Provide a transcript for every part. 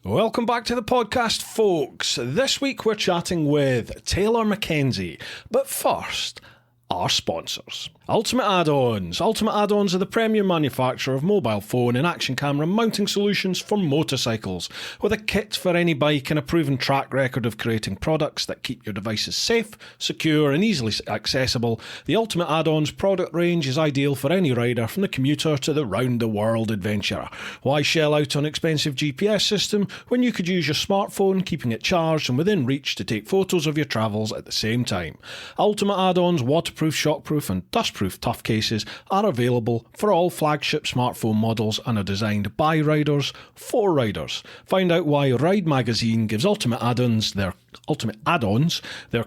Welcome back to the podcast, folks. This week we're chatting with Taylor Mackenzie. But first, our sponsors. Ultimate Add-ons. Ultimate Add-ons are the premier manufacturer of mobile phone and action camera mounting solutions for motorcycles. With a kit for any bike and a proven track record of creating products that keep your devices safe, secure and easily accessible, the Ultimate Add-ons product range is ideal for any rider, from the commuter to the round-the-world adventurer. Why shell out on an expensive GPS system when you could use your smartphone, keeping it charged and within reach to take photos of your travels at the same time? Ultimate Add-ons waterproof, shockproof and dustproof tough cases are available for all flagship smartphone models and are designed by riders for riders. Find out why Ride Magazine gives Ultimate Add-ons their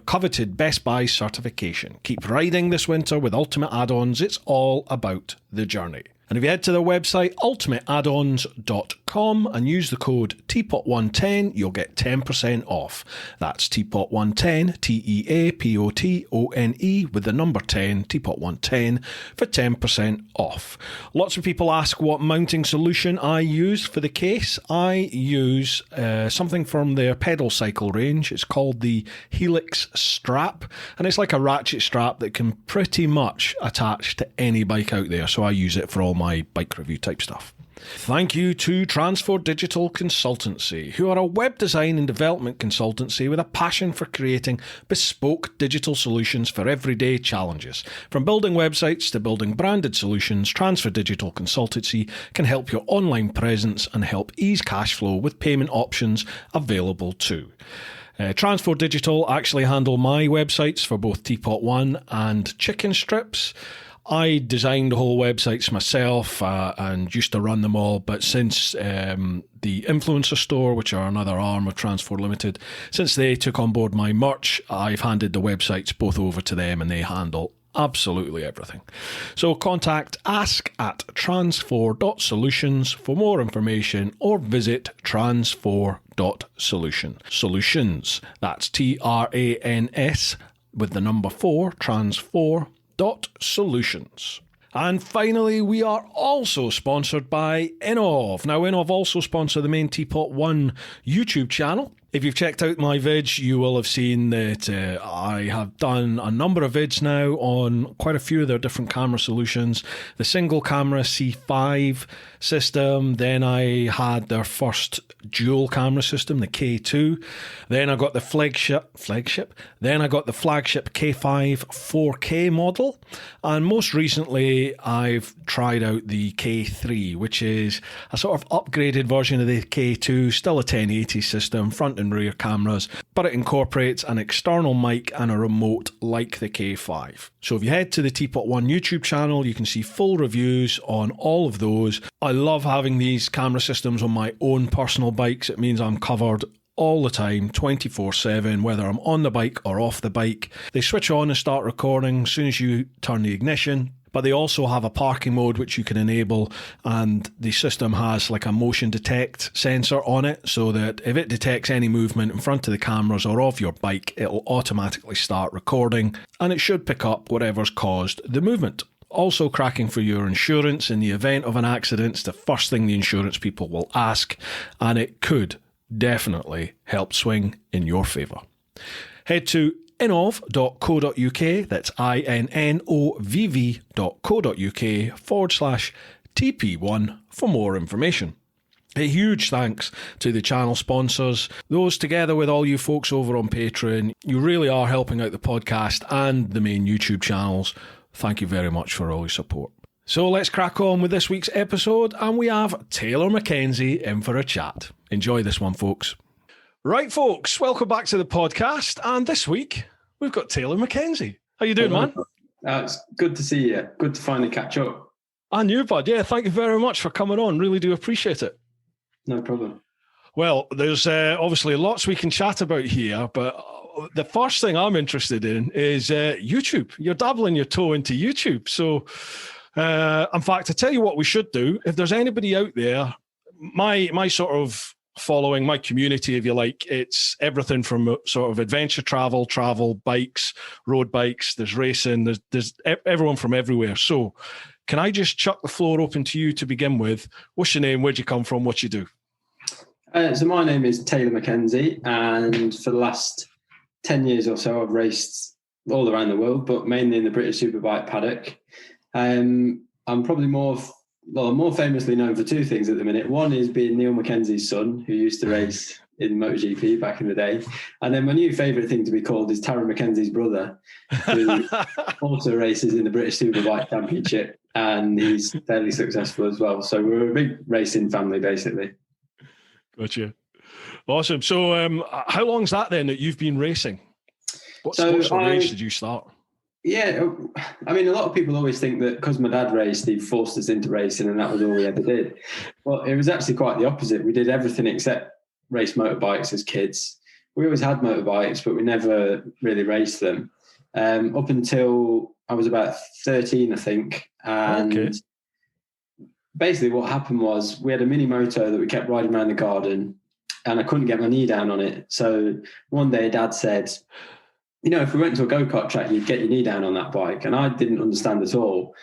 coveted Best Buy certification. Keep riding this winter with Ultimate Add-ons. It's all about the journey. And if you head to their website, ultimateaddons.com, and use the code TeapotOne10, you'll get 10% off. That's TeapotOne10, TeapotOne, with the number 10, TeapotOne10, for 10% off. Lots of people ask what mounting solution I use for the case. I use something from their pedal cycle range. It's called the Helix strap, and it's like a ratchet strap that can pretty much attach to any bike out there, so I use it for all my bike review type stuff. Thank you to Transfor Digital Consultancy, who are a web design and development consultancy with a passion for creating bespoke digital solutions for everyday challenges. From building websites to building branded solutions, Transfor Digital Consultancy can help your online presence and help ease cash flow with payment options available too. Transfor Digital actually handle my websites for both TeapotOne and Chicken Strips. I designed the whole websites myself and used to run them all, but since the Influencer Store, which are another arm of Transfor Limited, since they took on board my merch, I've handed the websites both over to them and they handle absolutely everything. So contact ask@transfor.solutions for more information or visit transfor.solution. Solutions, that's TRANS with the number 4, transfor.solutions. And finally, we are also sponsored by Innov. Now, Innov also sponsor the main TeapotOne YouTube channel. If you've checked out my vids, you will have seen that I have done a number of vids now on quite a few of their different camera solutions. The single camera C5 system, then I had their first dual camera system, the K2. Then I got the flagship. Then I got the flagship K5 4K model. And most recently, I've tried out the K3, which is a sort of upgraded version of the K2, still a 1080 system, front and rear cameras, but it incorporates an external mic and a remote like the K5. So if you head to the TeapotOne YouTube channel, you can see full reviews on all of those. I love having these camera systems on my own personal bikes. It means I'm covered all the time, 24/7, whether I'm on the bike or off the bike. They switch on and start recording as soon as you turn the ignition. But they also have a parking mode which you can enable, and the system has like a motion detect sensor on it, so that if it detects any movement in front of the cameras or of your bike, it'll automatically start recording, and it should pick up whatever's caused the movement. Also cracking for your insurance in the event of an accident. It's the first thing the insurance people will ask, and it could definitely help swing in your favour. Head to innov.co.uk, that's innovv.co.uk/TP1 for more information. A huge thanks to the channel sponsors. Those, together with all you folks over on Patreon, you really are helping out the podcast and the main YouTube channels. Thank you very much for all your support. So let's crack on with this week's episode, and we have Taylor Mackenzie in for a chat. Enjoy this one, folks. Right, folks, welcome back to the podcast, and this week we've got Taylor Mackenzie. How you doing, man? It's good to see you. Good to finally catch up. And you, bud. Yeah, thank you very much for coming on. Really do appreciate it. No problem. Well, there's obviously lots we can chat about here, but the first thing I'm interested in is YouTube. You're dabbling your toe into YouTube. So, in fact, I tell you what we should do. If there's anybody out there, my sort of following, my community, if you like, it's everything from sort of adventure travel, bikes, road bikes, there's racing, there's everyone from everywhere. So can I just chuck the floor open to you to begin with? What's your name? Where'd you come from? What you do? So my name is Taylor Mackenzie, and for the last 10 years or so, I've raced all around the world, but mainly in the British Superbike paddock. I'm probably more famously known for two things at the minute. One is being Neil Mackenzie's son, who used to race in MotoGP back in the day. And then my new favourite thing to be called is Tarran Mackenzie's brother, who also races in the British Superbike Championship, and he's fairly successful as well. So we're a big racing family, basically. Gotcha. Awesome. So how long's that then that you've been racing? What sort of race did you start? Yeah, I mean, a lot of people always think that because my dad raced, he forced us into racing and that was all we ever did. Well, it was actually quite the opposite. We did everything except race motorbikes as kids. We always had motorbikes, but we never really raced them up until I was about 13, I think. And basically what happened was we had a mini moto that we kept riding around the garden and I couldn't get my knee down on it. So one day Dad said, you know, if we went to a go-kart track, you'd get your knee down on that bike. And I didn't understand at all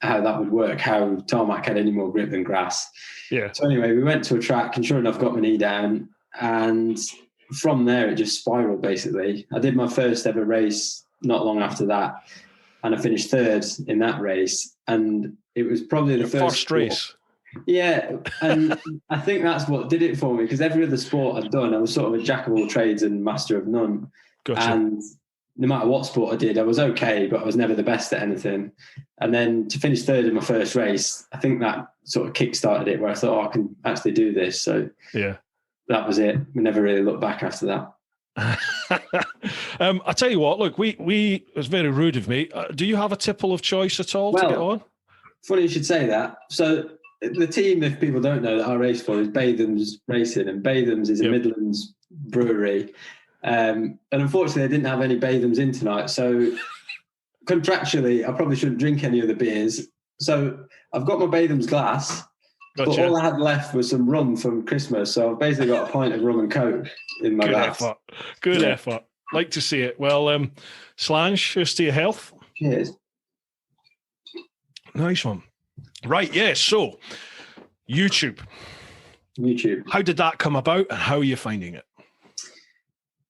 how that would work, how tarmac had any more grip than grass. Yeah. So anyway, we went to a track and sure enough, got my knee down. And from there, it just spiraled, basically. I did my first ever race not long after that. And I finished third in that race. And it was probably the first race. Yeah. And I think that's what did it for me, because every other sport I'd done, I was sort of a jack of all trades and master of none. Gotcha. And no matter what sport I did, I was okay, but I was never the best at anything. And then to finish third in my first race, I think that sort of kick-started it, where I thought, I can actually do this. So yeah, that was it. We never really looked back after that. I tell you what, look, it was very rude of me. Do you have a tipple of choice at all to get on? Funny you should say that. So the team, if people don't know, that I race for is Batham's Racing, and Batham's is a Midlands brewery. And unfortunately, I didn't have any Bathams in tonight. So contractually, I probably shouldn't drink any of the beers. So I've got my Bathams glass, but all I had left was some rum from Christmas. So I've basically got a pint of rum and Coke in my glass. Good effort. Like to see it. Well, Slange, here's to your health. Cheers. Nice one. Right, yes. So, YouTube. How did that come about and how are you finding it?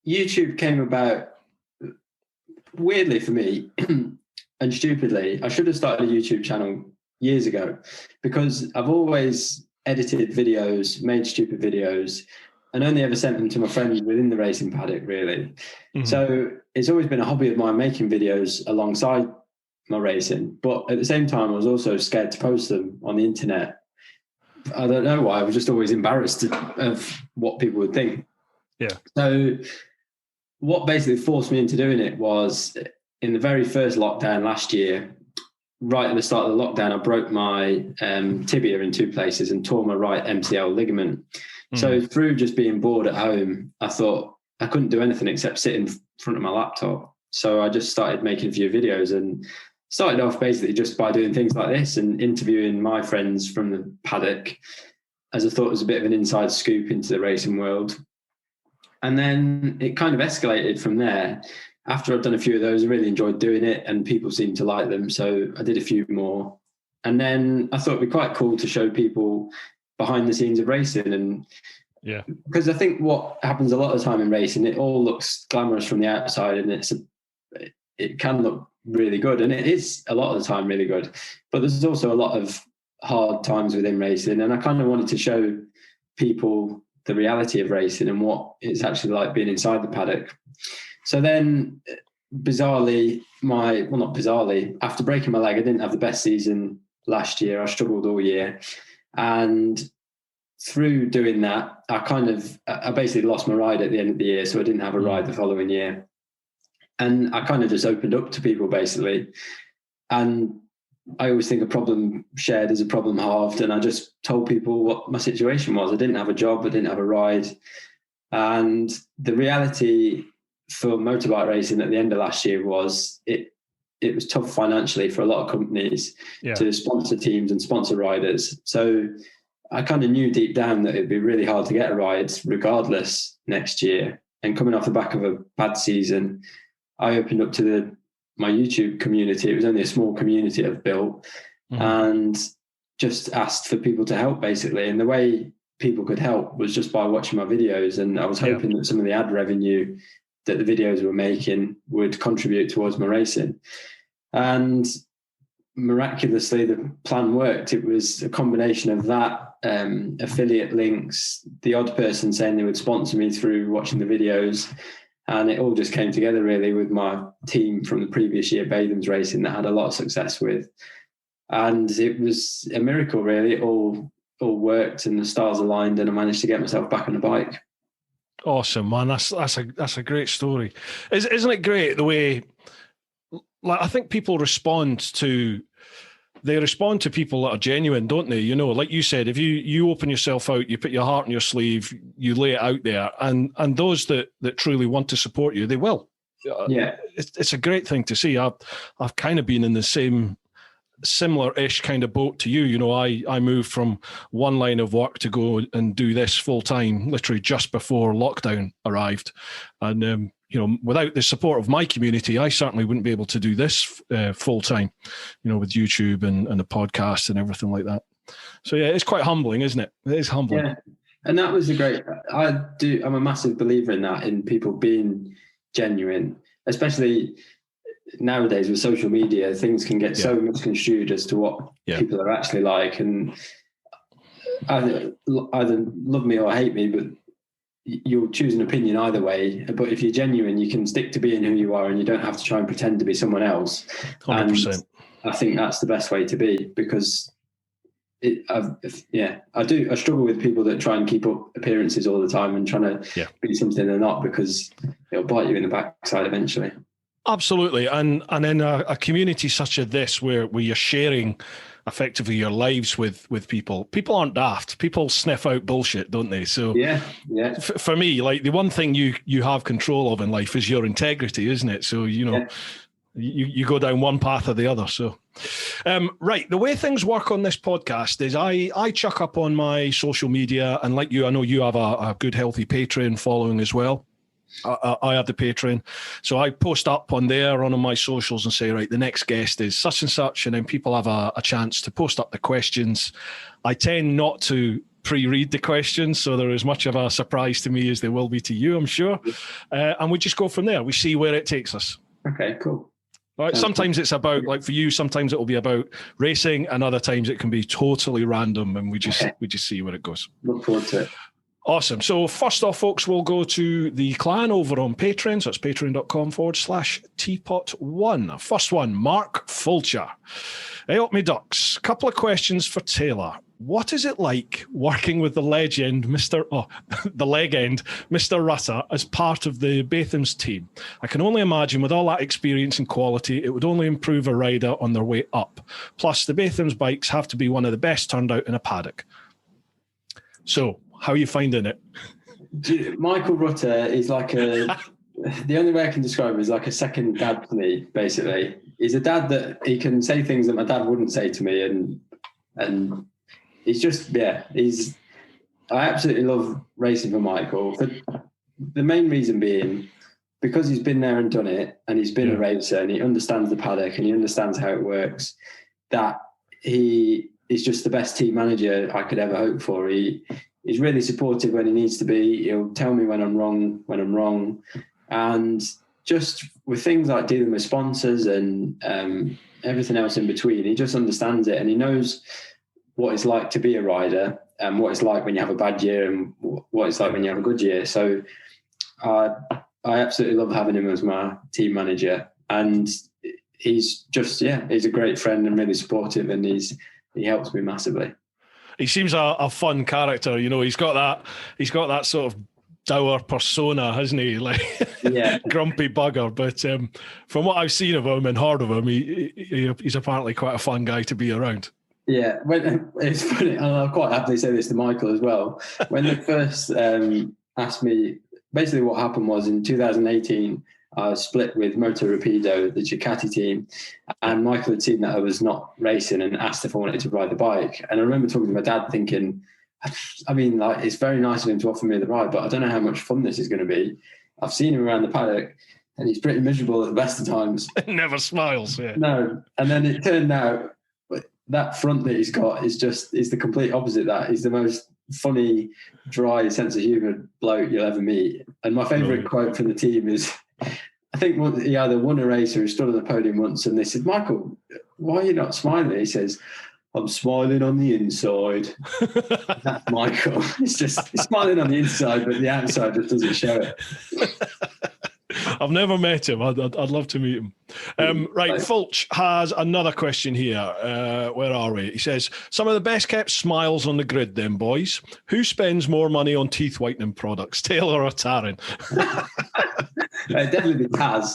YouTube came about weirdly for me and stupidly. I should have started a YouTube channel years ago because I've always edited videos, made stupid videos, and only ever sent them to my friends within the racing paddock, really. Mm-hmm. So it's always been a hobby of mine making videos alongside my racing. But at the same time, I was also scared to post them on the internet. I don't know why. I was just always embarrassed of what people would think. Yeah. So what basically forced me into doing it was in the very first lockdown last year, right at the start of the lockdown, I broke my tibia in two places and tore my right MCL ligament. Mm. So through just being bored at home, I thought I couldn't do anything except sit in front of my laptop. So I just started making a few videos and started off basically just by doing things like this and interviewing my friends from the paddock, as I thought it was a bit of an inside scoop into the racing world. And then it kind of escalated from there. After I'd done a few of those, I really enjoyed doing it and people seemed to like them. So I did a few more. And then I thought it'd be quite cool to show people behind the scenes of racing. And yeah, because I think what happens a lot of the time in racing, it all looks glamorous from the outside and it can look really good. And it is a lot of the time really good. But there's also a lot of hard times within racing. And I kind of wanted to show people the reality of racing and what it's actually like being inside the paddock. So then, bizarrely, not bizarrely, after breaking my leg, I didn't have the best season last year. I struggled all year. And through doing that, I basically lost my ride at the end of the year. So I didn't have a ride the following year. And I kind of just opened up to people, basically. And I always think a problem shared is a problem halved. And I just told people what my situation was. I didn't have a job. I didn't have a ride. And the reality for motorbike racing at the end of last year was it was tough financially for a lot of companies to sponsor teams and sponsor riders. So I kind of knew deep down that it'd be really hard to get a ride regardless next year. And coming off the back of a bad season, I opened up to my YouTube community. It was only a small community I've built, and just asked for people to help, basically. And the way people could help was just by watching my videos. And I was hoping that some of the ad revenue that the videos were making would contribute towards my racing. And miraculously, the plan worked. It was a combination of that, affiliate links, the odd person saying they would sponsor me through watching the videos. And it all just came together really with my team from the previous year, Batham's racing, that I had a lot of success with. And it was a miracle, really. It all worked and the stars aligned, and I managed to get myself back on the bike. Awesome, man. That's a great story. Isn't it great the way, like, I think people respond to people that are genuine, don't they? You know, like you said, if you open yourself out, you put your heart in your sleeve, you lay it out there, and those that truly want to support you, they will. Yeah. It's a great thing to see. I've kind of been in the similar-ish kind of boat to you. You know, I moved from one line of work to go and do this full-time, literally just before lockdown arrived. And, you know, without the support of my community, I certainly wouldn't be able to do this full-time, you know, with YouTube and the podcast and everything like that. So, yeah, it's quite humbling, isn't it? It is humbling. Yeah, and that was I'm a massive believer in that, in people being genuine, especially nowadays with social media. Things can get so misconstrued as to what people are actually like, and either love me or hate me, but you'll choose an opinion either way. But if you're genuine, you can stick to being who you are, and you don't have to try and pretend to be someone else. 100%. And I think that's the best way to be, because I struggle with people that try and keep up appearances all the time and trying to be something they're not, because it'll bite you in the backside eventually. Absolutely. And in a community such as this, where you're sharing effectively your lives with people aren't daft. People sniff out bullshit, don't they? So for me, like, the one thing you have control of in life is your integrity, isn't it? So, you know, you go down one path or the other. So, right. The way things work on this podcast is I chuck up on my social media, and like you, I know you have a good, healthy Patreon following as well. I have the Patreon, so I post up on there on my socials and say, right, the next guest is such and such, and then people have a chance to post up the questions. I tend not to pre-read the questions, so they're as much of a surprise to me as they will be to you, I'm sure. And we just go from there. We see where it takes us. Okay, cool. All right. Sometimes it's about, like for you, sometimes it will be about racing, and other times it can be totally random, and we just see where it goes. Look forward to it. Awesome. So first off, folks, we'll go to the clan over on Patreon. So it's patreon.com/TeapotOne. First one, Mark Fulcher. Hey up me ducks. Couple of questions for Taylor. What is it like working with the legend, Mr. Rutter, as part of the Batham's team? I can only imagine with all that experience and quality, it would only improve a rider on their way up. Plus, the Batham's bikes have to be one of the best turned out in a paddock. So, how are you finding it? Michael Rutter is like the only way I can describe him is like a second dad to me, basically. He's a dad that he can say things that my dad wouldn't say to me, and he's just, I absolutely love racing for Michael. But the main reason being, because he's been there and done it, and he's been a racer, and he understands the paddock, and he understands how it works, that he is just the best team manager I could ever hope for. He's really supportive when he needs to be. He'll tell me when I'm wrong. And just with things like dealing with sponsors and everything else in between, he just understands it, and he knows what it's like to be a rider, and what it's like when you have a bad year, and what it's like when you have a good year. So I absolutely love having him as my team manager, and he's just, he's a great friend and really supportive, and he helps me massively. He seems a fun character, you know. He's got that sort of dour persona, hasn't he? Like, grumpy bugger. But from what I've seen of him and heard of him, he's apparently quite a fun guy to be around. Yeah, it's funny, and I'll quite happily say this to Michael as well. When they first asked me, basically what happened was in 2018, I was split with Moto Rapido, the Ducati team, and Michael had seen that I was not racing and asked if I wanted to ride the bike. And I remember talking to my dad thinking, I mean, like, it's very nice of him to offer me the ride, but I don't know how much fun this is going to be. I've seen him around the paddock, and he's pretty miserable at the best of times. Never smiles, yeah. No, and then it turned out that front that he's got is the complete opposite. That he's the most funny, dry sense of humour bloke you'll ever meet. And my favourite quote from the team is, I think he either won a race or he stood on the podium once, and they said, "Michael, why are you not smiling?" He says, "I'm smiling on the inside." That's Michael. He's smiling on the inside, but the outside just doesn't show it. I've never met him. I'd love to meet him. Right, Fulch has another question here. Where are we? He says, some of the best kept smiles on the grid then, boys. Who spends more money on teeth whitening products, Taylor or Tarran? Definitely Taz.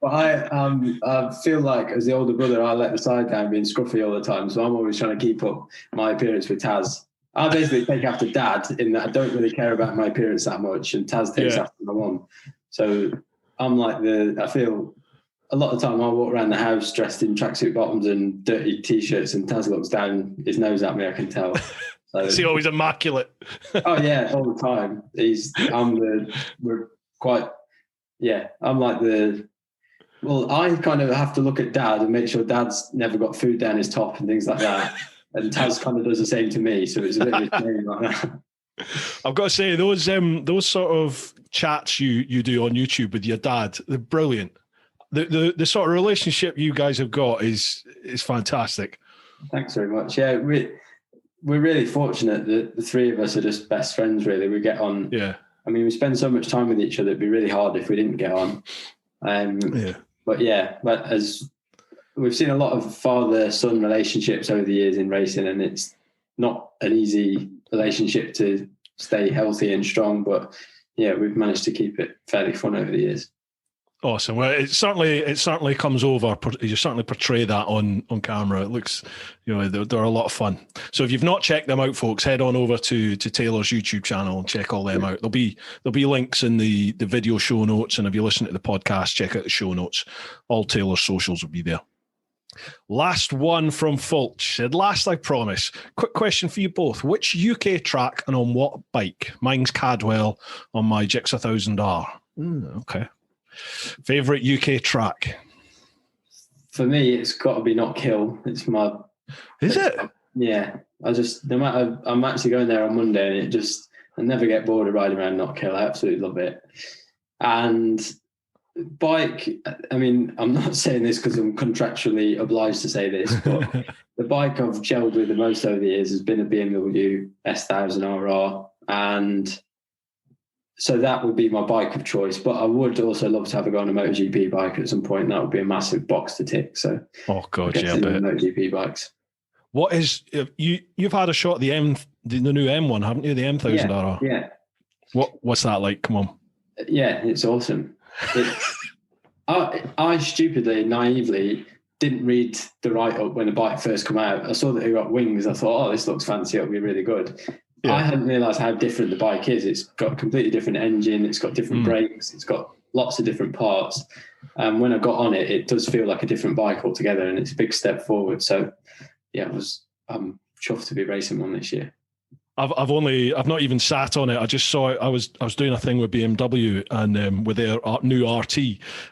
But I feel like as the older brother, I let the side down being scruffy all the time. So I'm always trying to keep up my appearance with Taz. I basically take after Dad in that I don't really care about my appearance that much, and Taz takes after my mum. So I'm like I feel a lot of the time I walk around the house dressed in tracksuit bottoms and dirty T-shirts, and Taz looks down his nose at me, I can tell. So, is he always immaculate? Oh yeah, all the time. Well, I kind of have to look at Dad and make sure Dad's never got food down his top and things like that. And Taz kind of does the same to me, so it's a bit of a shame like that. I've got to say, those sort of chats you do on YouTube with your dad, they're brilliant. The sort of relationship you guys have got is fantastic. Thanks very much. Yeah, we're really fortunate that the three of us are just best friends, really. We get on. Yeah. I mean, we spend so much time with each other, it'd be really hard if we didn't get on. But as we've seen a lot of father-son relationships over the years in racing, and it's not an easy relationship to stay healthy and strong, but yeah, we've managed to keep it fairly fun over the years. Awesome. Well, it certainly comes over. You certainly portray that on camera. It looks, they're a lot of fun. So if you've not checked them out, folks, head on over to Taylor's YouTube channel and check all them out. There'll be links in the video show notes, and if you listen to the podcast, check out the show notes. All Taylor's socials will be there. Last one from Fulch. Said, last I promise. Quick question for you both. Which UK track and on what bike? Mine's Cadwell on my Gix 1000R. Okay. Favourite UK track? For me, it's got to be Knockhill. It's my... Is it? Yeah. I'm actually going there on Monday, and I never get bored of riding around Knockhill. I absolutely love it. And bike, I mean, I'm not saying this because I'm contractually obliged to say this, but the bike I've gelled with the most over the years has been a BMW S1000RR, and so that would be my bike of choice. But I would also love to have a go on a MotoGP bike at some point. That would be a massive box to tick. So, oh god, yeah, MotoGP bikes. What is you've had a shot at the new M1, haven't you? The M1000RR. Yeah. What's that like? Come on. Yeah, it's awesome. I stupidly, naively didn't read the write-up when the bike first come out. I saw that it got wings. I thought, this looks fancy. It'll be really good. Yeah. I hadn't realised how different the bike is. It's got a completely different engine. It's got different brakes. It's got lots of different parts. When I got on it, it does feel like a different bike altogether, and it's a big step forward. So, yeah, I'm chuffed to be racing one this year. I've not even sat on it. I just saw it. I was doing a thing with BMW and with their new RT,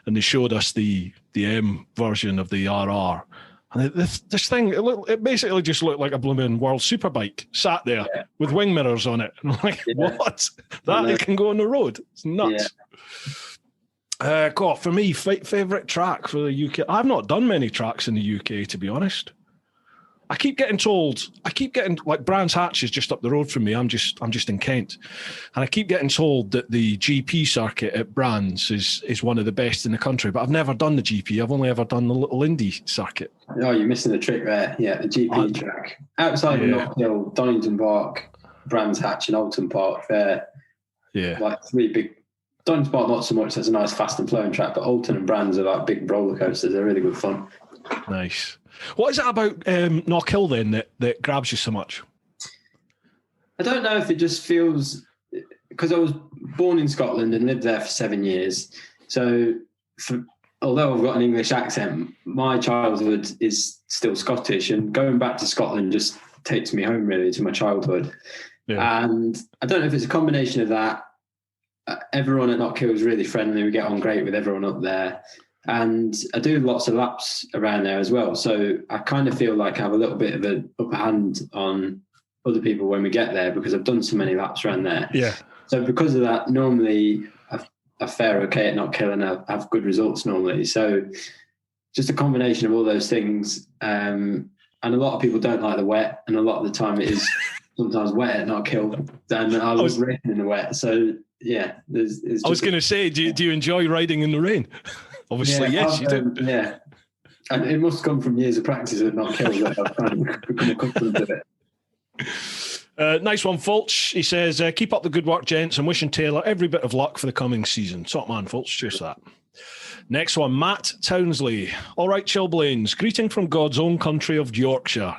and they showed us the M version of the RR. And this thing, it basically just looked like a blooming World Superbike sat there with wing mirrors on it. And I'm like, what? That it can go on the road? It's nuts. Yeah. For me, favourite track for the UK. I've not done many tracks in the UK, to be honest. I keep getting like Brands Hatch is just up the road from me. I'm just in Kent, and I keep getting told that the GP circuit at Brands is one of the best in the country. But I've never done the GP. I've only ever done the little Indy circuit. Oh, you're missing the trick there. Yeah, the GP track outside of Knockhill, Donington Park, Brands Hatch, and Alton Park. They're like three big. Donington Park not so much. There's a nice fast and flowing track, but Alton and Brands are like big roller coasters. They're really good fun. Nice. What is it about Knockhill then that grabs you so much? I don't know if it just feels, because I was born in Scotland and lived there for 7 years. So although I've got an English accent, my childhood is still Scottish, and going back to Scotland just takes me home really to my childhood. Yeah. And I don't know if it's a combination of that. Everyone at Knockhill is really friendly. We get on great with everyone up there. And I do lots of laps around there as well. So I kind of feel like I have a little bit of an upper hand on other people when we get there because I've done so many laps around there. Yeah. So because of that, normally I fare okay at not killing. I have good results normally. So just a combination of all those things. And a lot of people don't like the wet, and a lot of the time it is sometimes wet at not kill. And I was racing in the wet. So yeah, I was going to say, do you enjoy riding in the rain? Obviously, yes, you do. Yeah. And it must come from years of practice at not kill that I've kind of become accustomed to it. Nice one, Fulch. He says, keep up the good work, gents, and wishing Taylor every bit of luck for the coming season. Top man, Fulch. Cheers to that. Next one, Matt Townsley. All right, Chilblains. Greeting from God's own country of Yorkshire.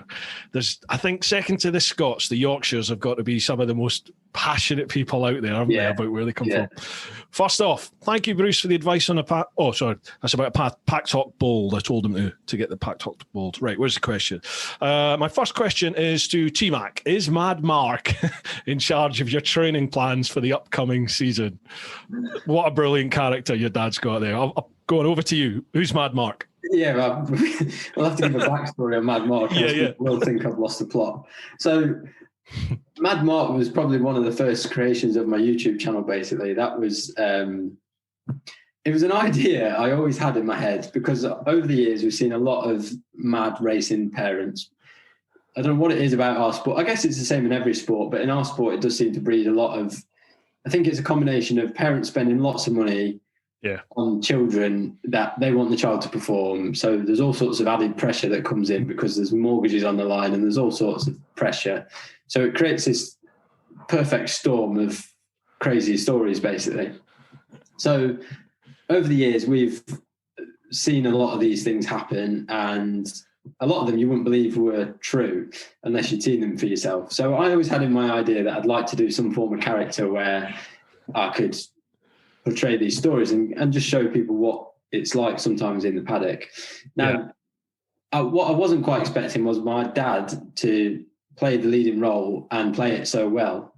I think, second to the Scots, the Yorkshires have got to be some of the most passionate people out there, haven't they, about where they come from. First off, thank you, Bruce, for the advice on a that's about a Pack Talk Bold. I told him to get the Pack Talk Bold. Right, where's the question? My first question is to T-Mac. Is Mad Mark in charge of your training plans for the upcoming season? What a brilliant character your dad's got there. I'm going over to you. Who's Mad Mark? Yeah, well, we'll have to give a backstory on Mad Mark. We'll think I've lost the plot. So Mad Mark was probably one of the first creations of my YouTube channel, basically. That was, it was an idea I always had in my head because over the years we've seen a lot of mad racing parents. I don't know what it is about our sport. I guess it's the same in every sport, but in our sport it does seem to breed a lot of, I think it's a combination of parents spending lots of money on children that they want the child to perform. So there's all sorts of added pressure that comes in because there's mortgages on the line and there's all sorts of pressure. So it creates this perfect storm of crazy stories, basically. So over the years, we've seen a lot of these things happen, and a lot of them you wouldn't believe were true unless you'd seen them for yourself. So I always had in my idea that I'd like to do some form of character where I could portray these stories and just show people what it's like sometimes in the paddock. Now, what I wasn't quite expecting was my dad to play the leading role and play it so well,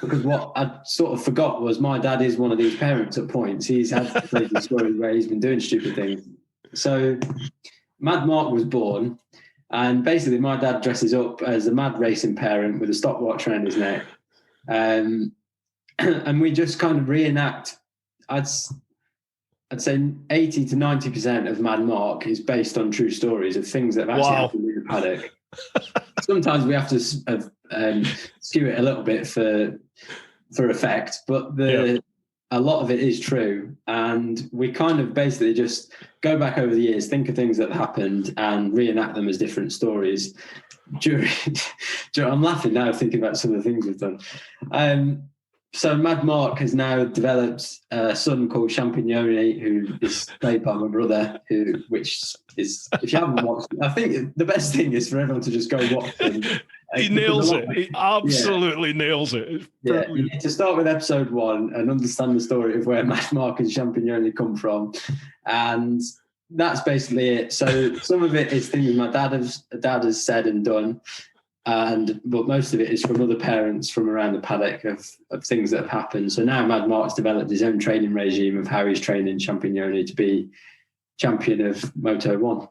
because what I sort of forgot was my dad is one of these parents at points. He's had crazy stories where he's been doing stupid things. So Mad Mark was born, and basically my dad dresses up as a mad racing parent with a stopwatch around his neck, and we just kind of reenact. I'd say 80 to 90% of Mad Mark is based on true stories of things that have actually happened in the paddock. Sometimes we have to skew it a little bit for effect, but a lot of it is true. And we kind of basically just go back over the years, think of things that happened and reenact them as different stories. I'm laughing now thinking about some of the things we've done. So Mad Mark has now developed a son called Champignoni, who is played by my brother, which is, if you haven't watched, I think the best thing is for everyone to just go watch them. He nails it. He absolutely nails it. Yeah, you need to start with episode 1 and understand the story of where Mad Mark and Champignoni come from. And that's basically it. So some of it is things my dad has said and done. But most of it is from other parents from around the paddock of things that have happened. So now Mad Mark's developed his own training regime of how he's training Champignoni to be champion of Moto 1.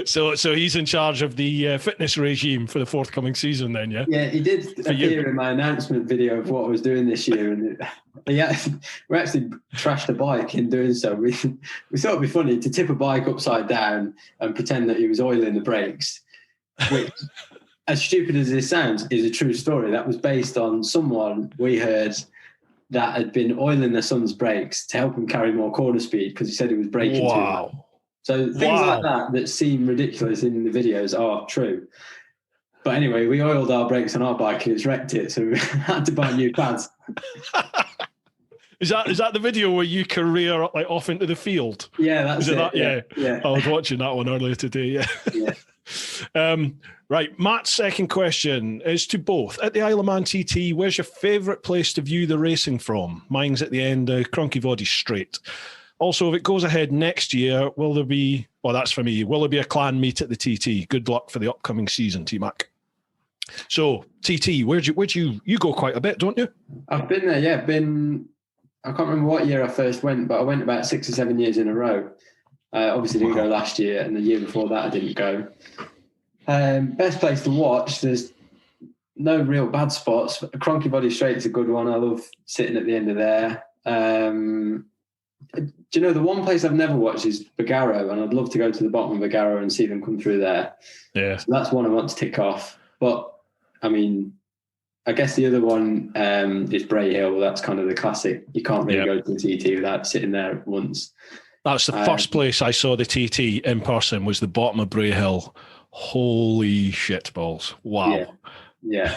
So he's in charge of the fitness regime for the forthcoming season then, yeah? Yeah, he did appear in my announcement video of what I was doing this year, and we actually trashed a bike in doing so. We thought it'd be funny to tip a bike upside down and pretend that he was oiling the brakes, which, as stupid as this sounds, is a true story. That was based on someone we heard that had been oiling their son's brakes to help him carry more corner speed because he said he was braking too much. So things like that seem ridiculous in the videos are true. But anyway, we oiled our brakes on our bike and it's wrecked it, so we had to buy new pads. Is that the video where you career like off into the field? Yeah, that's it. Yeah. I was watching that one earlier today. Yeah. Right, Matt's second question is to both. At the Isle of Man TT, where's your favourite place to view the racing from? Mine's at the end of Cronky Straight. Also, if it goes ahead next year, will there be, well, that's for me, will there be a clan meet at the TT? Good luck for the upcoming season, T-Mac. So, TT, where'd you go quite a bit, don't you? I've been there, yeah. I can't remember what year I first went, but I went about 6 or 7 years in a row. Obviously didn't go last year, and the year before that I didn't go. Best place to watch. There's no real bad spots. Cronky Body Straight's a good one. I love sitting at the end of there. Do you know the one place I've never watched is Bagaro, and I'd love to go to the bottom of Bagaro and see them come through there. Yeah, so that's one I want to tick off. But I mean, I guess the other one is Bray Hill. That's kind of the classic. You can't really go to the TT without sitting there once. That's the first place I saw the TT in person, was the bottom of Bray Hill. Holy shit balls. Wow. Yeah.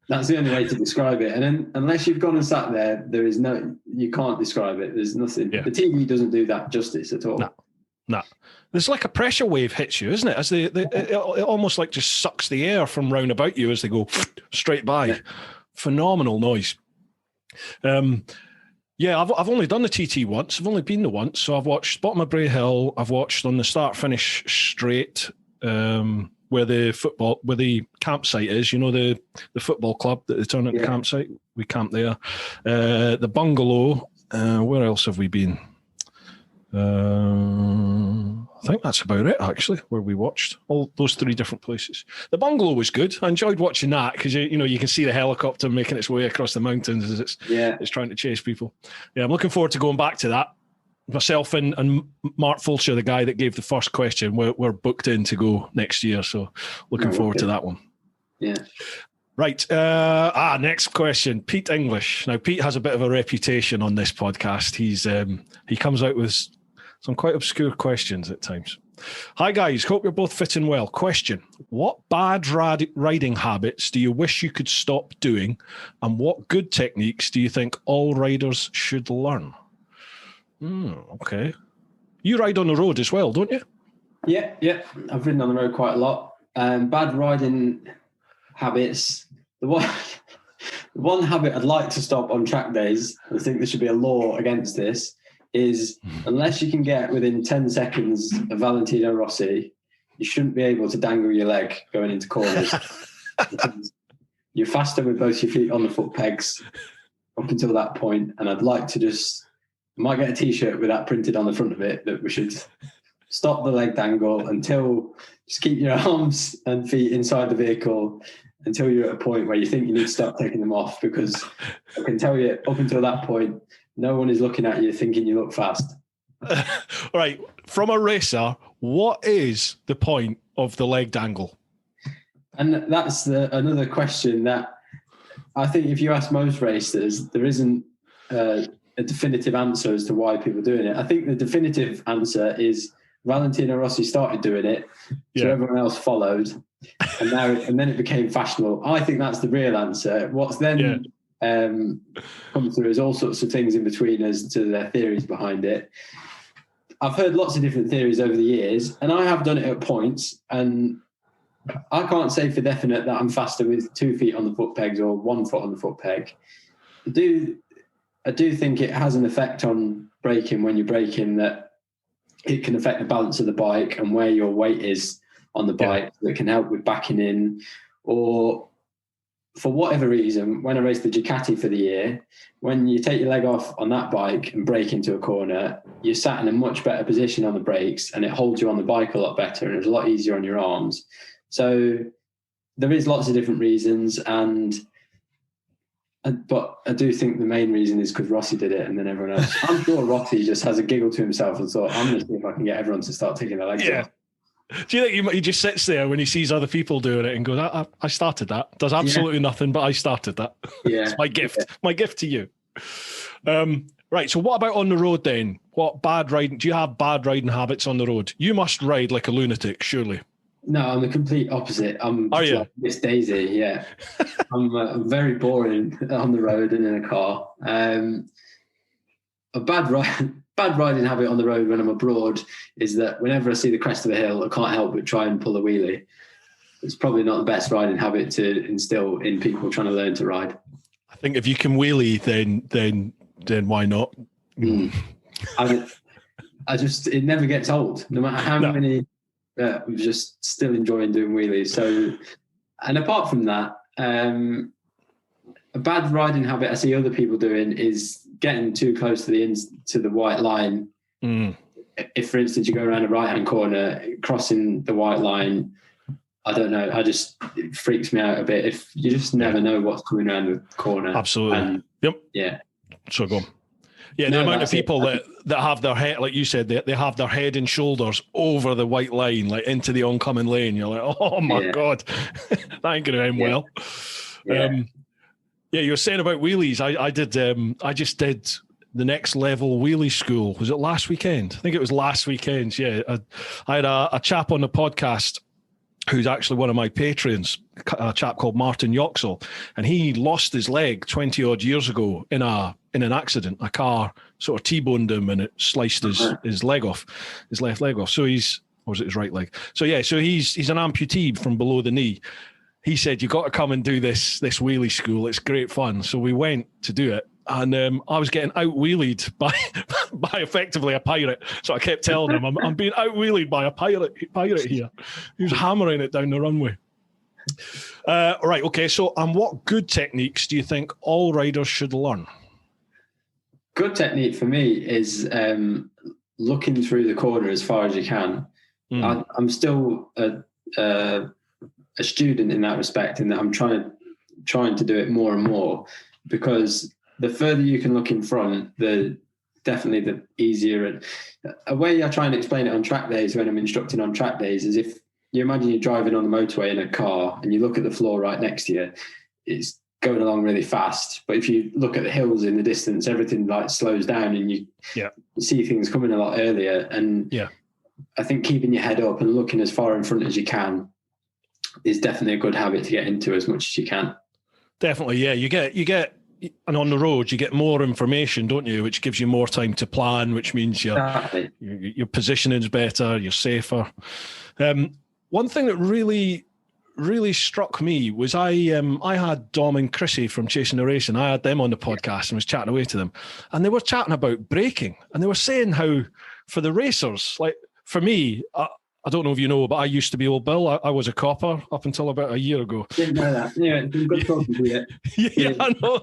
That's the only way to describe it. And then, unless you've gone and sat there, you can't describe it. There's nothing. Yeah. The TV doesn't do that justice at all. No. There's like a pressure wave hits you, isn't it? As it almost like just sucks the air from round about you as they go straight by. Yeah. Phenomenal noise. I've only done the TT once. I've only been there once. So I've watched bottom of Bray Hill. I've watched on the start-finish straight, where the campsite is, the football club that they turn into campsite. We camp there. The bungalow. Where else have we been? I think that's about it, actually, where we watched all those 3 different places. The bungalow was good. I enjoyed watching that because you can see the helicopter making its way across the mountains as it's trying to chase people. Yeah, I'm looking forward to going back to that. Myself and Mark Fulcher, the guy that gave the first question, we're booked in to go next year. So looking forward to that one. Yeah. Right. Next question. Pete English. Now, Pete has a bit of a reputation on this podcast. He comes out with some quite obscure questions at times. Hi, guys. Hope you're both fit and well. Question. What bad riding habits do you wish you could stop doing? And what good techniques do you think all riders should learn? Okay. You ride on the road as well, don't you? Yeah. I've ridden on the road quite a lot. Bad riding habits. The one habit I'd like to stop on track days, I think there should be a law against this, is unless you can get within 10 seconds of Valentino Rossi, you shouldn't be able to dangle your leg going into corners. You're faster with both your feet on the foot pegs up until that point, and I'd like to I might get a T-shirt with that printed on the front of it, that we should stop the leg dangle until, just keep your arms and feet inside the vehicle until you're at a point where you think you need to start taking them off, because I can tell you up until that point, no one is looking at you thinking you look fast. All right. From a racer, what is the point of the leg dangle? And that's another question that I think if you ask most racers, there isn't a definitive answer as to why people are doing it. I think the definitive answer is Valentino Rossi started doing it, so everyone else followed, and then it became fashionable. I think that's the real answer. What's then come through is all sorts of things in between as to their theories behind it. I've heard lots of different theories over the years, and I have done it at points, and I can't say for definite that I'm faster with 2 feet on the foot pegs or 1 foot on the foot peg. I do think it has an effect on braking when you're braking, that it can affect the balance of the bike and where your weight is on the bike. That can help with backing in, or for whatever reason, when I raced the Ducati for the year, when you take your leg off on that bike and brake into a corner, you're sat in a much better position on the brakes, and it holds you on the bike a lot better, and it's a lot easier on your arms. So there is lots of different reasons, but I do think the main reason is because Rossi did it, and then everyone else. I'm sure Rossi just has a giggle to himself and thought, I'm going to see if I can get everyone to start taking their legs off. Do you think he just sits there when he sees other people doing it and goes, I started that. Does absolutely nothing, but I started that. Yeah. It's my gift. Yeah. My gift to you. Right, so what about on the road then? What bad riding? Do you have bad riding habits on the road? You must ride like a lunatic, surely. No, I'm the complete opposite. Are you? Like Miss Daisy, yeah. I'm very boring on the road and in a car. A bad riding habit on the road when I'm abroad is that whenever I see the crest of a hill, I can't help but try and pull a wheelie. It's probably not the best riding habit to instill in people trying to learn to ride. I think if you can wheelie, then why not? It never gets old, no matter how many. I'm just still enjoying doing wheelies. So, and apart from that, a bad riding habit I see other people doing is getting too close to the white line. If, for instance, you go around a right-hand corner, crossing the white line I don't know. It freaks me out a bit. If you just never know what's coming around the corner. Absolutely. And, yep. Yeah. So go on. Yeah, the amount of people that have their head, like you said, they have their head and shoulders over the white line, like into the oncoming lane. You're like, oh my God, that ain't going to end well. You were saying about wheelies. I just did the next level wheelie school. Was it last weekend? I think it was last weekend. Yeah. I had a chap on the podcast who's actually one of my patrons, a chap called Martin Yoxall, and he lost his leg 20 odd years ago in an accident. A car sort of T-boned him and it sliced his leg off, his left leg off. So or was it his right leg? So yeah, so he's an amputee from below the knee. He said, "You got to come and do this wheelie school. It's great fun." So we went to do it. And I was getting out wheelied by effectively a pirate. So I kept telling him, I'm being out wheelied by a pirate here. He was hammering it down the runway. Right, okay. So, what good techniques do you think all riders should learn? Good technique for me is looking through the corner as far as you can. I'm still a student in that respect, in that I'm trying to do it more and more, because the further you can look in front, the easier. A way I try and explain it on track days, when I'm instructing on track days, is if you imagine you're driving on the motorway in a car and you look at the floor right next to you, it's going along really fast. But if you look at the hills in the distance, everything like slows down and you see things coming a lot earlier. And I think keeping your head up and looking as far in front as you can is definitely a good habit to get into as much as you can. Definitely, yeah. You get, and on the road, you get more information, don't you? Which gives you more time to plan, which means your positioning is better, you're safer. One thing that really, really struck me was I had Dom and Chrissy from Chasing the Racing. I had them on the podcast and was chatting away to them. And they were chatting about braking. And they were saying how for the racers, like for me, I don't know if you know, but I used to be Old Bill. I was a copper up until about a year ago. Didn't know that. Yeah, it's been good talking to you. Yeah, I know.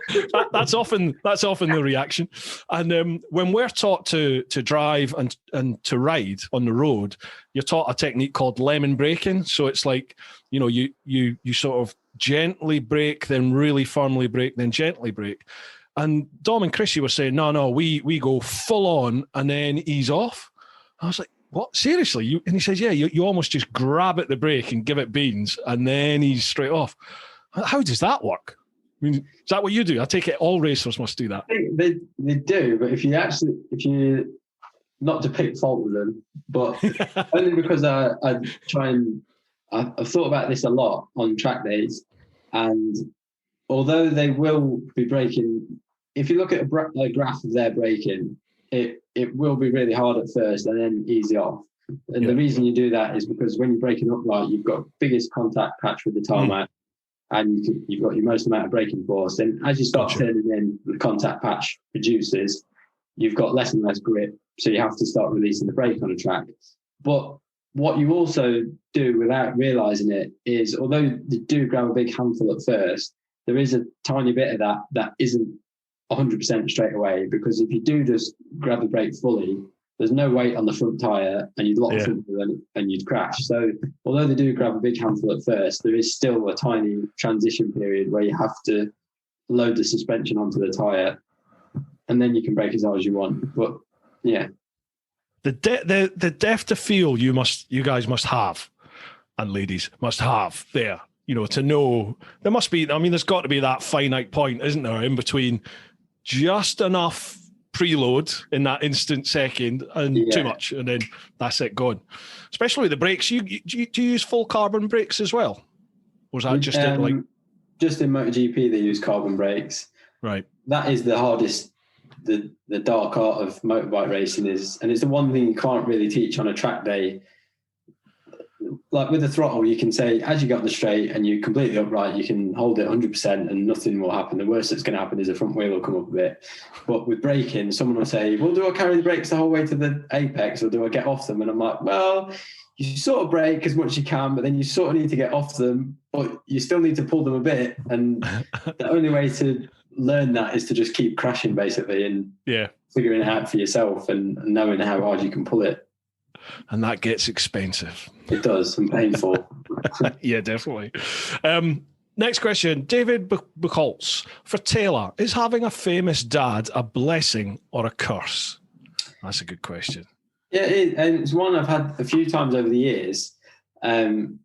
That's often the reaction. And when we're taught to drive and to ride on the road, you're taught a technique called lemon braking. So it's like, you sort of gently brake, then really firmly brake, then gently brake. And Dom and Chrissy were saying, no, we go full on and then ease off. I was like, what? Seriously? And he says, yeah, you almost just grab at the brake and give it beans and then he's straight off. How does that work? I mean, is that what you do? I take it all racers must do that. I think they do, but if you not to pick fault with them, but only because I've thought about this a lot on track days, and although they will be braking, if you look at a graph of their braking, it will be really hard at first and then easy off. And the reason you do that is because when you're braking upright, you've got biggest contact patch with the tarmac and you've got your most amount of braking force. And as you start turning in, the contact patch reduces, you've got less and less grip. So you have to start releasing the brake on a track. But what you also do without realizing it is, although you do grab a big handful at first, there is a tiny bit of that isn't 100% straight away, because if you do just grab the brake fully, there's no weight on the front tyre and you'd lock the and you'd crash. So although they do grab a big handful at first, there is still a tiny transition period where you have to load the suspension onto the tyre and then you can brake as hard as you want. But yeah. The depth of feel you guys must have, and ladies must have there, to know there must be, there's got to be that finite point, isn't there, in between just enough preload in that instant second and too much, and then that's it, gone. Especially with the brakes. Do you use full carbon brakes as well? Or is that just just in MotoGP they use carbon brakes. Right. That is the hardest, the dark art of motorbike racing is, and it's the one thing you can't really teach on a track day. Like with the throttle, you can say, as you get on the straight and you're completely upright, you can hold it 100% and nothing will happen. The worst that's going to happen is the front wheel will come up a bit. But with braking, someone will say, well, do I carry the brakes the whole way to the apex or do I get off them? And I'm like, well, you sort of brake as much as you can, but then you sort of need to get off them, but you still need to pull them a bit. And the only way to learn that is to just keep crashing, basically, and figuring it out for yourself and knowing how hard you can pull it. and that gets expensive. It does, and painful. Yeah, definitely. Next question, David Buchholz. For Taylor, is having a famous dad a blessing or a curse? That's a good question. Yeah, and it's one I've had a few times over the years. And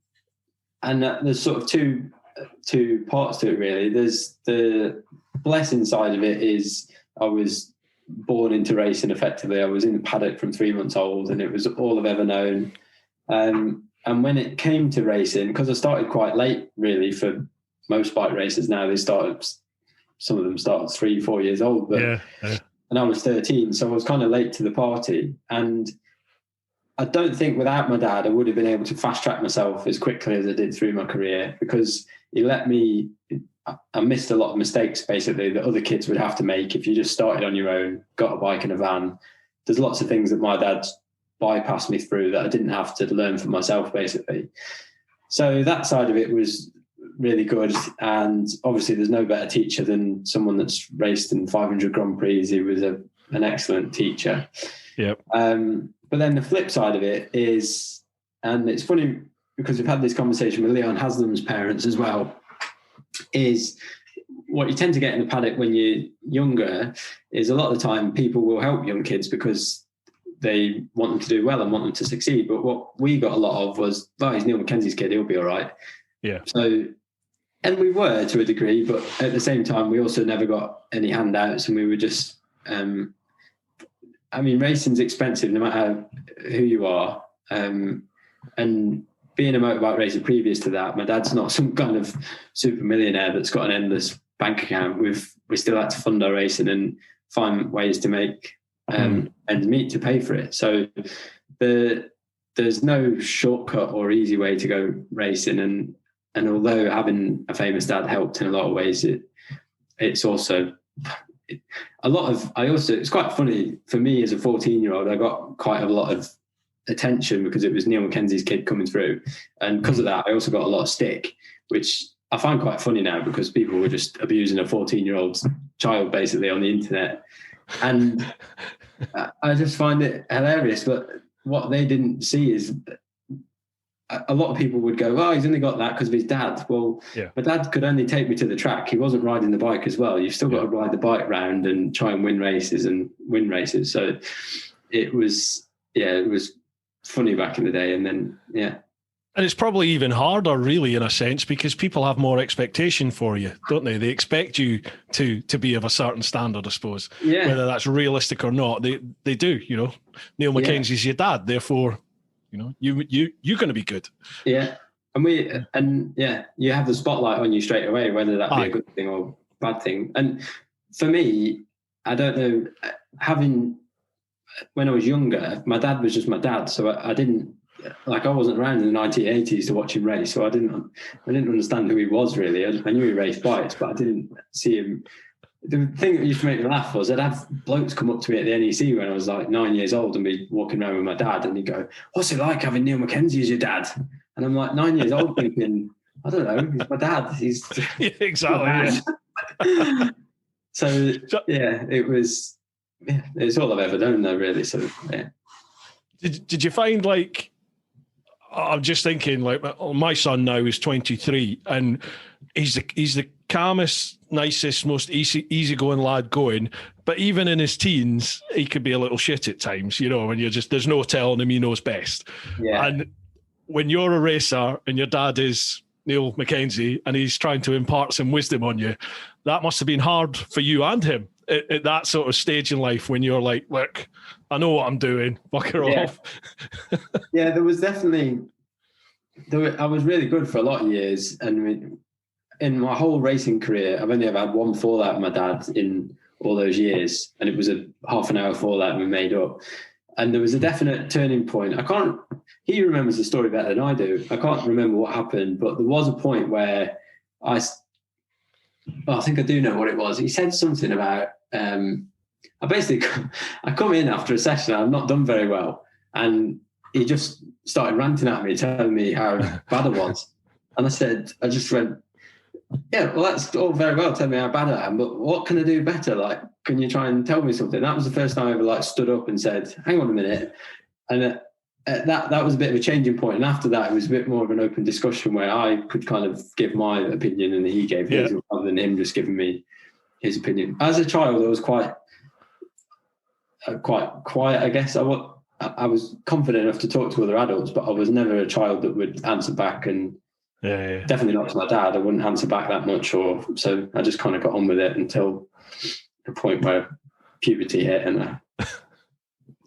there's sort of two parts to it, really. There's the blessing side of it is I was born into racing effectively. I was in the paddock from 3 months old, and it was all I've ever known. And when it came to racing, because I started quite late, really, for most bike racers now, some of them start 3-4 years old, but and I was 13, so I was kind of late to the party. And I don't think without my dad, I would have been able to fast track myself as quickly as I did through my career, because I missed a lot of mistakes, basically, that other kids would have to make if you just started on your own, got a bike and a van. There's lots of things that my dad bypassed me through that I didn't have to learn for myself, basically. So that side of it was really good. And obviously there's no better teacher than someone that's raced in 500 Grand Prix. He was an excellent teacher. Yep. But then the flip side of it is, and it's funny because we've had this conversation with Leon Haslam's parents as well, is what you tend to get in the paddock when you're younger is a lot of the time people will help young kids because they want them to do well and want them to succeed. But what we got a lot of was, he's Neil Mackenzie's kid, he'll be all right. Yeah. So, and we were to a degree, but at the same time, we also never got any handouts, and we were just, racing's expensive no matter who you are. And being a motorbike racer previous to that, my dad's not some kind of super millionaire that's got an endless bank account. We still had to fund our racing and find ways to make ends meet to pay for it. So there's no shortcut or easy way to go racing. And although having a famous dad helped in a lot of ways, it's also it's quite funny for me as a 14-year-old. I got quite a lot of attention because it was Neil Mackenzie's kid coming through, and because of that I also got a lot of stick, which I find quite funny now because people were just abusing a 14-year-old child basically on the internet, and I just find it hilarious. But what they didn't see is a lot of people would go, he's only got that because of his dad. Well, my dad could only take me to the track. He wasn't riding the bike as well. You've still got to ride the bike round and try and win races. So it was funny back in the day. And then, and it's probably even harder, really, in a sense, because people have more expectation for you, don't they? They expect you to be of a certain standard, I suppose. Yeah. Whether that's realistic or not, they do. Neil Mackenzie's your dad, therefore, you're going to be good. Yeah, and you have the spotlight on you straight away, whether that be a good thing or bad thing. And for me, I don't know. When I was younger, my dad was just my dad, so I wasn't around in the 1980s to watch him race, so I didn't understand who he was really. I knew he raced bikes, but I didn't see him. The thing that used to make me laugh was I'd have blokes come up to me at the NEC when I was like 9 years old and be walking around with my dad, and he'd go, "What's it like having Neil Mackenzie as your dad?" And I'm like 9 years old thinking, I don't know, he's my dad. He's exactly. Yeah. So it was. Yeah, it's all I've ever known, though, really. So, yeah. Did you find, like, I'm just thinking, like, my son now is 23, and he's the calmest, nicest, most easygoing lad going. But even in his teens, he could be a little shit at times, when you're just, there's no telling him he knows best. Yeah. And when you're a racer and your dad is Neil Mackenzie and he's trying to impart some wisdom on you, that must have been hard for you and him at that sort of stage in life when you're like, look, I know what I'm doing, fuck her off. Yeah, there was definitely, I was really good for a lot of years. And in my whole racing career, I've only ever had one fallout with my dad in all those years. And it was a half an hour fallout and we made up. And there was a definite turning point. He remembers the story better than I do. I can't remember what happened, but there was a point where I think I do know what it was. He said something about, I come in after a session, I've not done very well. And he just started ranting at me, telling me how bad I was. And I just went, yeah, well, that's all very well, tell me how bad I am, but what can I do better? Like, can you try and tell me something? That was the first time I ever stood up and said, hang on a minute. And that was a bit of a changing point. And after that, it was a bit more of an open discussion where I could kind of give my opinion and he gave his, rather than him just giving me his opinion. As a child, I was quite quiet, I guess. I was confident enough to talk to other adults, but I was never a child that would answer back, and definitely not to my dad. I wouldn't answer back that much, so I just kind of got on with it until the point where puberty hit, and I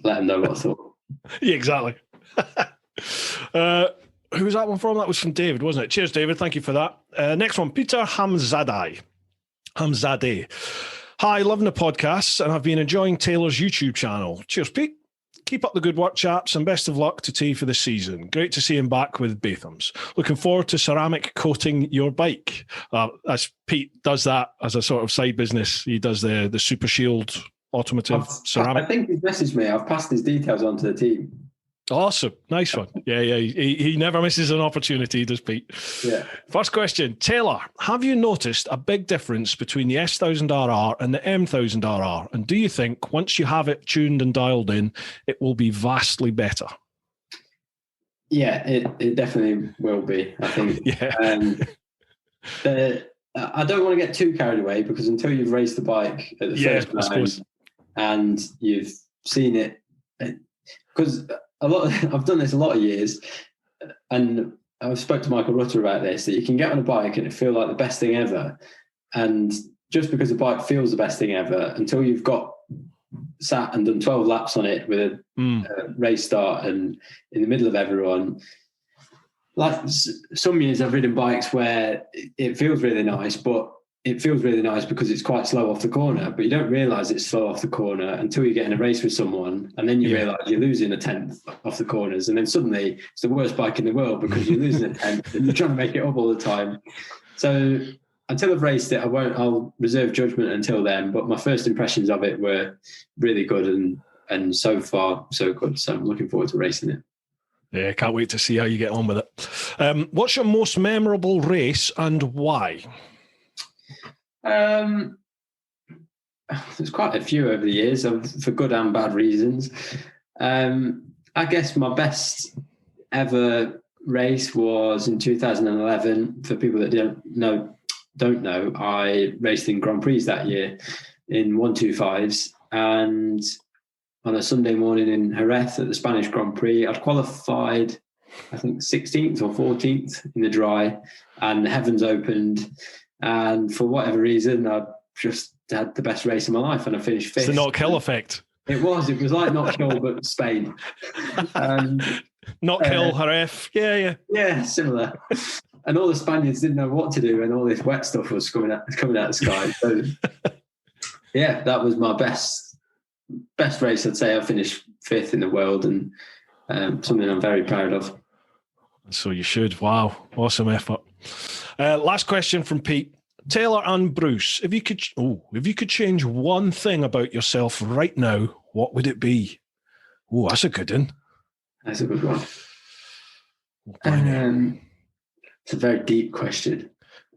let him know what I thought. Yeah, exactly. Who was that one from? That was from David, wasn't it? Cheers, David. Thank you for that. Next one, Peter Hamzadeh. Hi, loving the podcasts, and I've been enjoying Taylor's YouTube channel. Cheers, Pete. Keep up the good work, chaps, and best of luck to T for the season. Great to see him back with Bathams. Looking forward to ceramic coating your bike. As Pete does that as a sort of side business, he does the Super Shield automotive ceramic. I think he's messaged me. I've passed his details on to the team. Awesome. Nice one. Yeah. He never misses an opportunity, does Pete? Yeah. First question. Taylor, have you noticed a big difference between the S1000RR and the M1000RR? And do you think once you have it tuned and dialed in, it will be vastly better? Yeah, it definitely will be, I think. Yeah. I don't want to get too carried away, because until you've raced the bike at the first time and you've seen it, because I've done this a lot of years, and I've spoke to Michael Rutter about this, that you can get on a bike and it feel like the best thing ever. And just because the bike feels the best thing ever, until you've got sat and done 12 laps on it with a race start and in the middle of everyone. Like some years I've ridden bikes where it feels really nice, but it feels really nice because it's quite slow off the corner, but you don't realise it's slow off the corner until you get in a race with someone, and then you realise you're losing a tenth off the corners, and then suddenly it's the worst bike in the world because you're losing a tenth and you're trying to make it up all the time. So until I've raced it, I'll reserve judgment until then, but my first impressions of it were really good, and so far so good. So I'm looking forward to racing it. Yeah, can't wait to see how you get on with it. What's your most memorable race and why? There's quite a few over the years, for good and bad reasons. I guess my best ever race was in 2011. For people that don't know, I raced in Grand Prix that year in 125s, and on a Sunday morning in Jerez at the Spanish Grand Prix, I'd qualified, I think 16th or 14th in the dry, and the heavens opened. And for whatever reason, I just had the best race of my life, and I finished fifth. It's the not kill effect. It was like not kill, but Spain. Not kill, Jerez. Yeah, similar. And all the Spaniards didn't know what to do, and all this wet stuff was coming out of the sky. So, yeah, that was my best race. I'd say I finished fifth in the world, and something I'm very proud of. So you should. Wow, awesome effort. Last question from Pete. Taylor and Bruce, if you could change one thing about yourself right now, what would it be? Oh, that's a good one. That's a good one. It's a very deep question.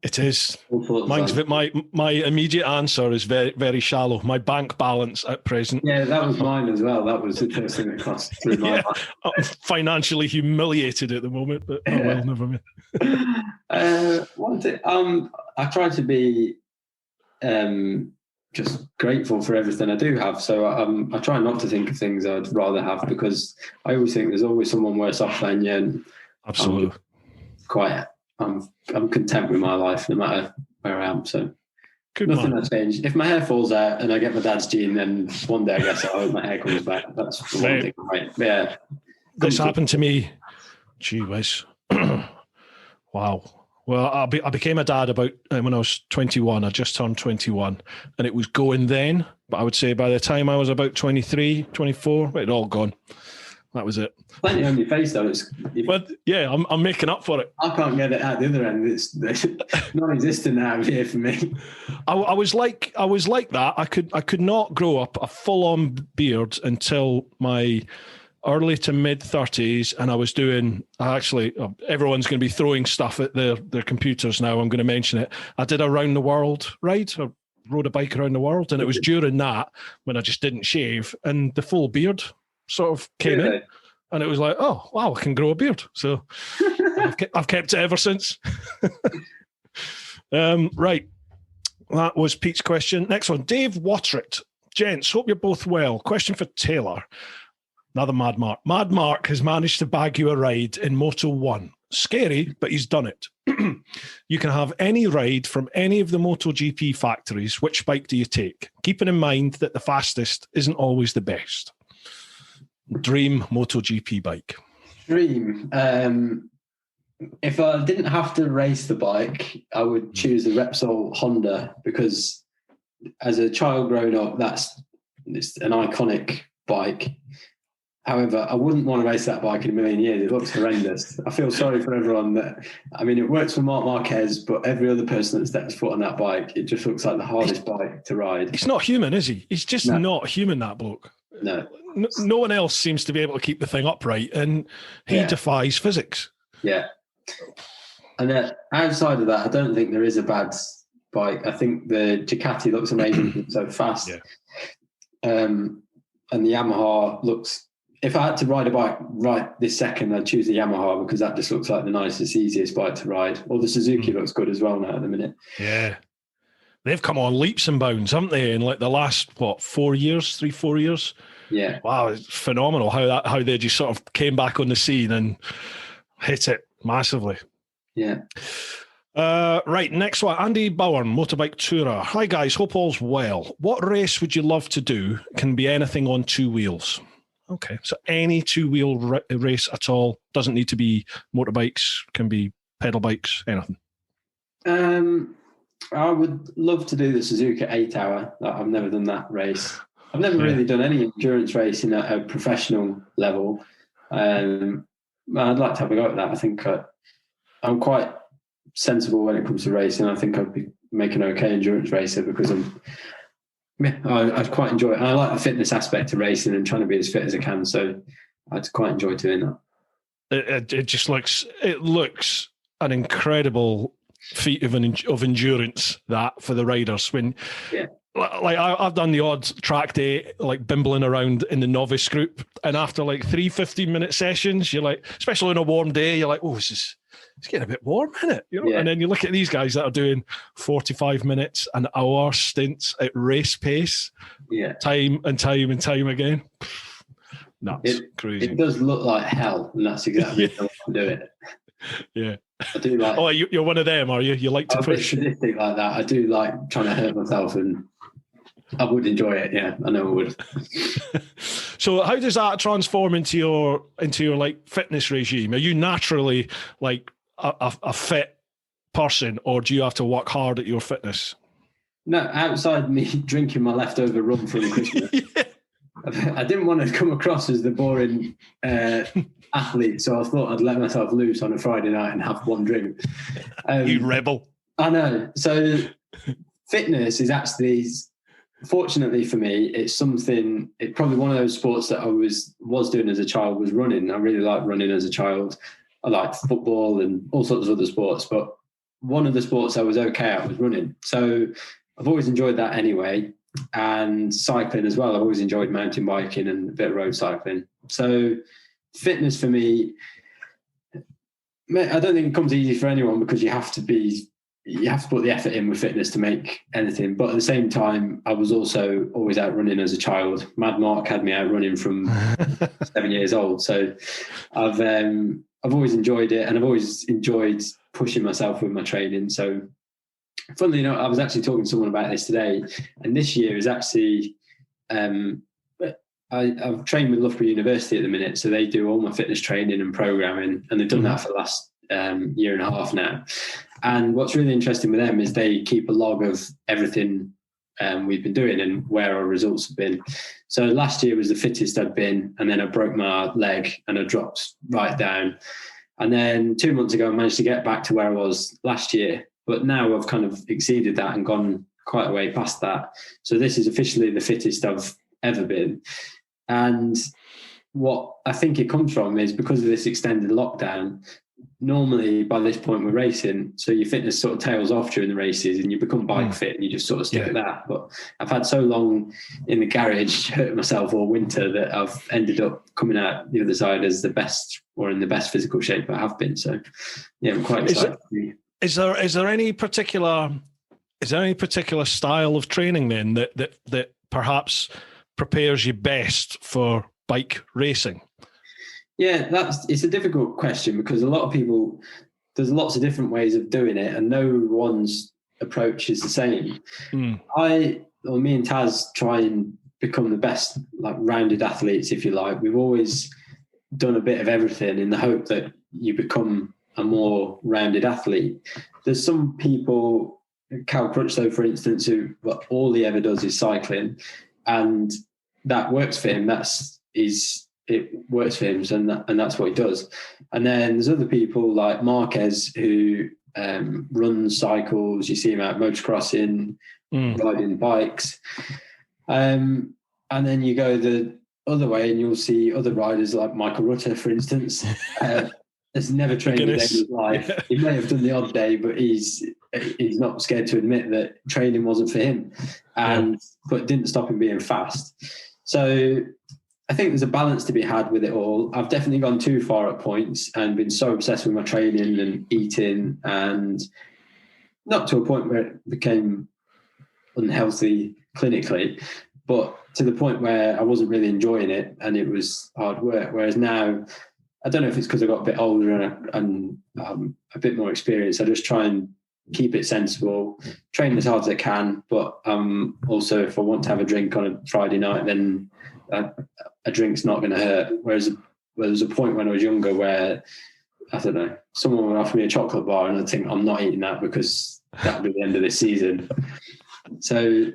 It is. My immediate answer is very, very shallow. My bank balance at present. Yeah, that was mine as well. That was the first thing that crossed through my mind. I'm financially humiliated at the moment, but well, never mind. I try to be just grateful for everything I do have. So I try not to think of things I'd rather have, because I always think there's always someone worse off than you. And absolutely. I'm content with my life, no matter where I am. So good nothing will change. If my hair falls out and I get my dad's gene, then one day I guess I hope my hair comes back. That's the one thing, right? Yeah. This happened to me. Gee whiz. Wow. Well, I became a dad about when I was 21. I just turned 21, and it was going then. But I would say by the time I was about 23, 24, it had all gone. That was it. Plenty on your face, though. But yeah, I'm making up for it. I can't get it out the other end. It's non-existent out here for me. I was like that. I could not grow up a full-on beard until my early to mid 30s, and I was doing. Everyone's going to be throwing stuff at their computers now. I'm going to mention it. I did a round the world ride. I rode a bike around the world, and it was during that when I just didn't shave, and the full beard sort of came in. And it was like, oh, wow, I can grow a beard. So I've kept it ever since. Right. That was Pete's question. Next one, Dave Watritt. Gents, hope you're both well. Question for Taylor. Another Mad Mark. Mad Mark has managed to bag you a ride in Moto 1. Scary, but he's done it. You can have any ride from any of the MotoGP factories. Which bike do you take? Keeping in mind that the fastest isn't always the best. Dream MotoGP bike. Dream. If I didn't have to race the bike, I would choose the Repsol Honda, because as a child growing up, it's an iconic bike. However, I wouldn't want to race that bike in a million years. It looks horrendous. I feel sorry for everyone it works for Marc Marquez, but every other person that steps foot on that bike, it just looks like the hardest bike to ride. He's not human, is he? He's just not human, that bloke. No. No one else seems to be able to keep the thing upright, and he defies physics. Yeah. And outside of that, I don't think there is a bad bike. I think the Ducati looks amazing, so fast. Yeah. And the Yamaha looks... If I had to ride a bike right this second, I'd choose the Yamaha, because that just looks like the nicest, easiest bike to ride. Or the Suzuki looks good as well now at the minute. Yeah. They've come on leaps and bounds, haven't they, in like the last, 4 years, 4 years? Yeah. Wow, it's phenomenal how they just sort of came back on the scene and hit it massively. Yeah. Right, next one. Andy Bowen, Motorbike Tourer. Hi guys, hope all's well. What race would you love to do? Can be anything on two wheels. Okay, so any two-wheel race at all. Doesn't need to be motorbikes, can be pedal bikes, anything. I would love to do the Suzuka 8 Hour. I've never done that race. I've never really done any endurance racing at a professional level. I'd like to have a go at that. I think I'm quite sensible when it comes to racing. I think I'd be making an okay endurance racer, because I'd quite enjoy it. And I like the fitness aspect of racing and trying to be as fit as I can. So I'd quite enjoy doing that. It just looks an incredible feat of endurance, that for the riders. When like I've done the odd track day, like bimbling around in the novice group, and after like 3 15-minute sessions, you're like, especially on a warm day, you're like, oh, it's getting a bit warm, isn't it? You know? And then you look at these guys that are doing 45 minutes, an hour stints at race pace, time and time and time again. Nuts, crazy. It does look like hell, and that's exactly how I do it. Yeah. I do like. Oh, you're one of them, are you? You like to push? I'm a bit sadistic like that. I do like trying to hurt myself, and I would enjoy it. Yeah, I know I would. So, how does that transform into your like fitness regime? Are you naturally like a fit person, or do you have to work hard at your fitness? No, outside me drinking my leftover rum from Christmas. I didn't want to come across as the boring athlete, so I thought I'd let myself loose on a Friday night and have one drink. You rebel. I know. So fitness is actually, fortunately for me, it's probably one of those sports that I was doing as a child was running. I really liked running as a child. I liked football and all sorts of other sports, but one of the sports I was okay at was running. So I've always enjoyed that anyway. And cycling as well. I've always enjoyed mountain biking and a bit of road cycling. So fitness for me, I don't think it comes easy for anyone, because you have to put the effort in with fitness to make anything. But at the same time, I was also always out running as a child. Mad Mark had me out running from 7 years old. So I've always enjoyed it, and I've always enjoyed pushing myself with my training. So funnily enough, I was actually talking to someone about this today, and this year is actually, I've trained with Loughborough University at the minute, so they do all my fitness training and programming, and they've done that for the last year and a half now. And what's really interesting with them is they keep a log of everything we've been doing and where our results have been. So last year was the fittest I'd been, and then I broke my leg and I dropped right down. And then 2 months ago, I managed to get back to where I was last year. But now I've kind of exceeded that and gone quite a way past that. So this is officially the fittest I've ever been. And what I think it comes from is because of this extended lockdown, normally by this point we're racing, so your fitness sort of tails off during the races and you become bike fit and you just sort of stick at that. But I've had so long in the garage hurting myself all winter that I've ended up coming out the other side as the best, or in the best physical shape I have been. So yeah, I'm quite excited. Is there any particular style of training then that perhaps prepares you best for bike racing? Yeah, it's a difficult question because a lot of people, there's lots of different ways of doing it and no one's approach is the same. Me and Taz try and become the best, like, rounded athletes, if you like. We've always done a bit of everything in the hope that you become a more rounded athlete. There's some people, Cal Crutchlow, for instance, who all he ever does is cycling, and that works for him. It works for him, and that's what he does. And then there's other people like Marquez who runs, cycles. You see him out motocrossing, riding bikes. And then you go the other way and you'll see other riders like Michael Rutter, for instance, has never trained a day in his life. Yeah. He may have done the odd day, but he's not scared to admit that training wasn't for him, but it didn't stop him being fast. So I think there's a balance to be had with it all. I've definitely gone too far at points and been so obsessed with my training and eating, and not to a point where it became unhealthy clinically, but to the point where I wasn't really enjoying it and it was hard work. Whereas now, I don't know if it's because I got a bit older and a bit more experience. I just try and keep it sensible, train as hard as I can, but also if I want to have a drink on a Friday night, then a drink's not going to hurt. Whereas there was a point when I was younger where, I don't know, someone would offer me a chocolate bar and I'd think, I'm not eating that because that'll be the end of this season. So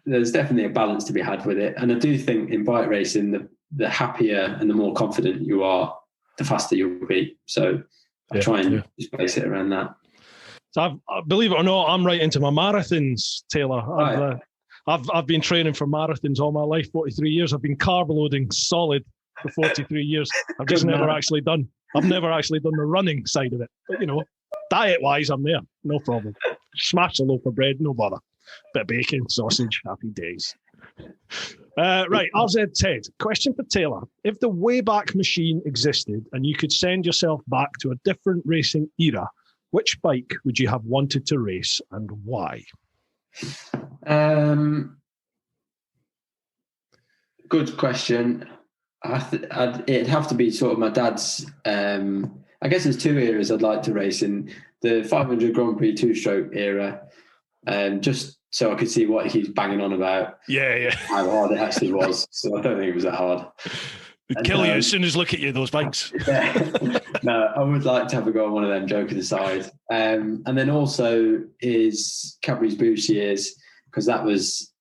there's definitely a balance to be had with it. And I do think in bike racing, the happier and the more confident you are, the faster you'll be. So I try and just base it around that. So believe it or not, I'm right into my marathons, Taylor. I've been training for marathons all my life, 43 years. I've been carb loading solid for 43 years. I've never actually done the running side of it. But, diet-wise, I'm there. No problem. Smash a loaf of bread, no bother. Bit of bacon, sausage, happy days. Right, RZ Ted. Question for Taylor. If the Wayback Machine existed and you could send yourself back to a different racing era, which bike would you have wanted to race and why? Good question. It'd have to be sort of my dad's. I guess there's two eras I'd like to race in: the 500 Grand Prix two-stroke era, just so I could see what he's banging on about. Yeah. How hard it actually was. So I don't think it was that hard. It'd kill you as soon as look at you, those bikes. Yeah. No, I would like to have a go on one of them, joking aside. And then also is Cadbury's Boost years, because that was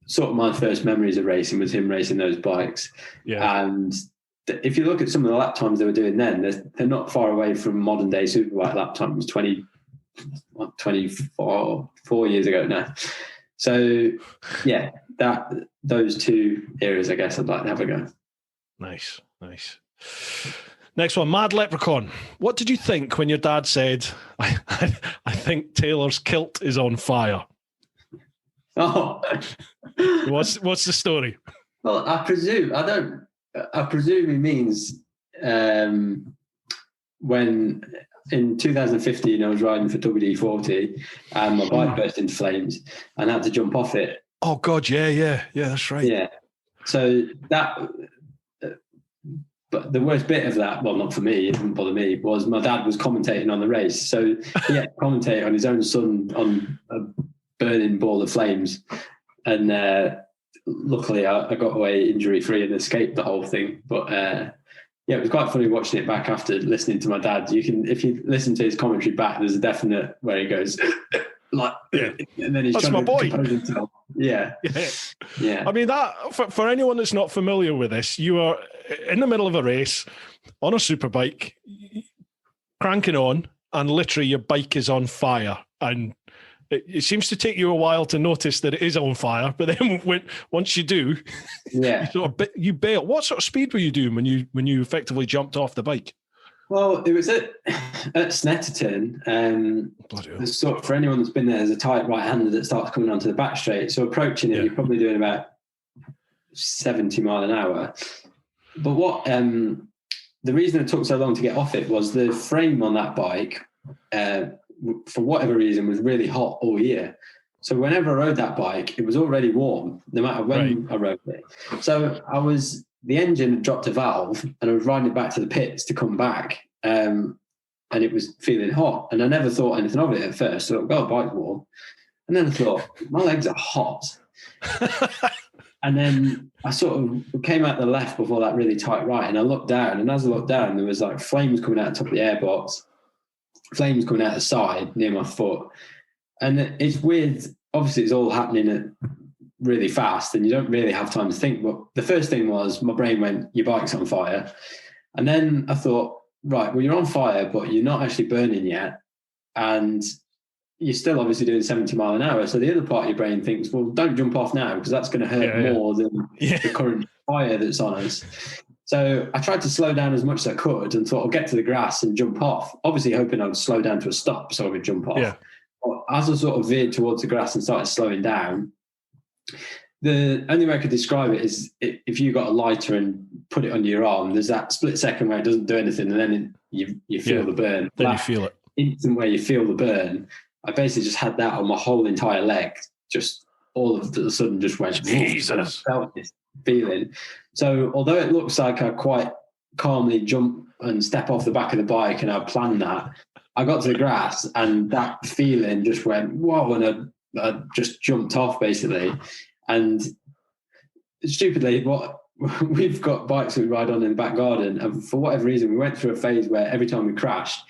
sort of my first memories of racing, was him racing those bikes. Yeah. And if you look at some of the lap times they were doing then, they're not far away from modern day Superbike lap times, 24 years ago now. So yeah, those two areas, I guess I'd like to have a go. Nice. Next one, Mad Leprechaun. What did you think when your dad said, I think Taylor's kilt is on fire? Oh. What's the story? Well, I presume he means when in 2015 I was riding for WD-40 and my bike burst into flames and I had to jump off it. Oh God, yeah, that's right. Yeah. So that, but the worst bit of that, well, not for me, it didn't bother me, was my dad was commentating on the race. So he had to commentate on his own son on a burning ball of flames. And luckily I got away injury-free and escaped the whole thing. But yeah, it was quite funny watching it back after listening to my dad. If you listen to his commentary back, there's a definite where he goes like, and then he's that's trying my to boy. compose himself. Yeah. I mean, that for anyone that's not familiar with this, you are in the middle of a race on a superbike, cranking on, and literally your bike is on fire, and it seems to take you a while to notice that it is on fire, but then once you do, you bail. What sort of speed were you doing when you effectively jumped off the bike? Well, it was at Snetterton. For anyone that's been there, there's a tight right-hander that starts coming onto the back straight. So approaching it, you're probably doing about 70 mile an hour. But what the reason it took so long to get off it was the frame on that bike, for whatever reason, was really hot all year. So whenever I rode that bike, it was already warm, no matter when I rode it. So the engine had dropped a valve and I was riding it back to the pits to come back. And it was feeling hot. And I never thought anything of it at first. So I got a bike warm. And then I thought, my legs are hot. And then I sort of came out the left before that really tight right. And I looked down. And as I looked down, there was like flames coming out the top of the airbox, flames coming out the side near my foot. And it's weird. Obviously, it's all happening really fast and you don't really have time to think. But the first thing was my brain went, your bike's on fire. And then I thought, right, well, you're on fire, but you're not actually burning yet. And you're still obviously doing 70 mile an hour. So the other part of your brain thinks, well, don't jump off now because that's going to hurt more than the current fire that's on us. So I tried to slow down as much as I could and thought I'll get to the grass and jump off, obviously hoping I would slow down to a stop so I could jump off. Yeah. But as I sort of veered towards the grass and started slowing down, the only way I could describe it is if you got a lighter and put it under your arm, there's that split second where it doesn't do anything and then you feel the burn. Then you feel it. Instant where you feel the burn, I basically just had that on my whole entire leg. Just all of a sudden just went, Jesus. I felt this feeling. So although it looks like I quite calmly jump and step off the back of the bike and I planned that, I got to the grass and that feeling just went, whoa, and I just jumped off basically. And stupidly, we've got bikes that we ride on in the back garden. And for whatever reason, we went through a phase where every time we crashed,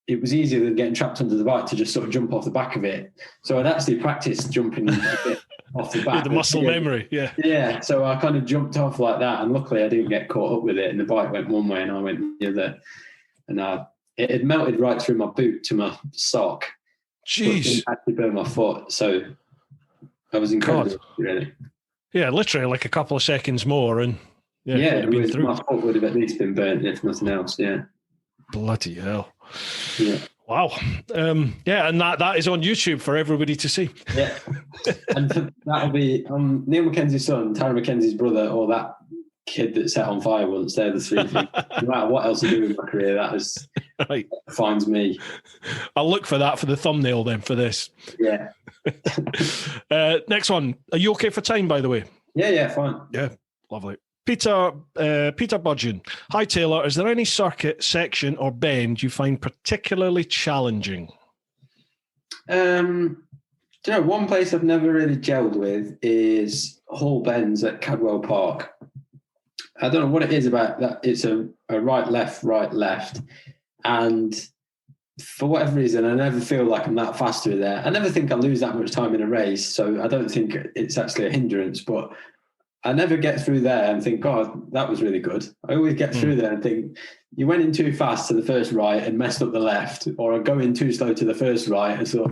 it was easier than getting trapped under the bike to just sort of jump off the back of it. So I'd actually practiced jumping a bit off the back. The muscle memory, yeah. Yeah, so I kind of jumped off like that. And luckily I didn't get caught up with it. And the bike went one way and I went the other. And it had melted right through my boot to my sock. Jeez. It didn't actually burn my foot. So I was incredible, really. Yeah, literally like a couple of seconds more and my foot would have at least been burnt, if nothing else, yeah. Bloody hell. Yeah. Wow. And that is on YouTube for everybody to see. Yeah. And that'll be Neil Mackenzie's son, Tarran Mackenzie's brother, or that kid that set on fire once. They're the three things. No matter what else I do in my career, that defines me. I'll look for that for the thumbnail then for this. Yeah. Next one. Are you okay for time, by the way? Yeah, fine. Yeah, lovely. Peter Budgeon. Hi, Taylor. Is there any circuit, section or bend you find particularly challenging? One place I've never really gelled with is Hall Bends at Cadwell Park. I don't know what it is about that. It's a right, left. And for whatever reason, I never feel like I'm that fast through there. I never think I lose that much time in a race. So I don't think it's actually a hindrance, but I never get through there and think, God, that was really good. I always get through there and think, you went in too fast to the first right and messed up the left, or I go in too slow to the first right and so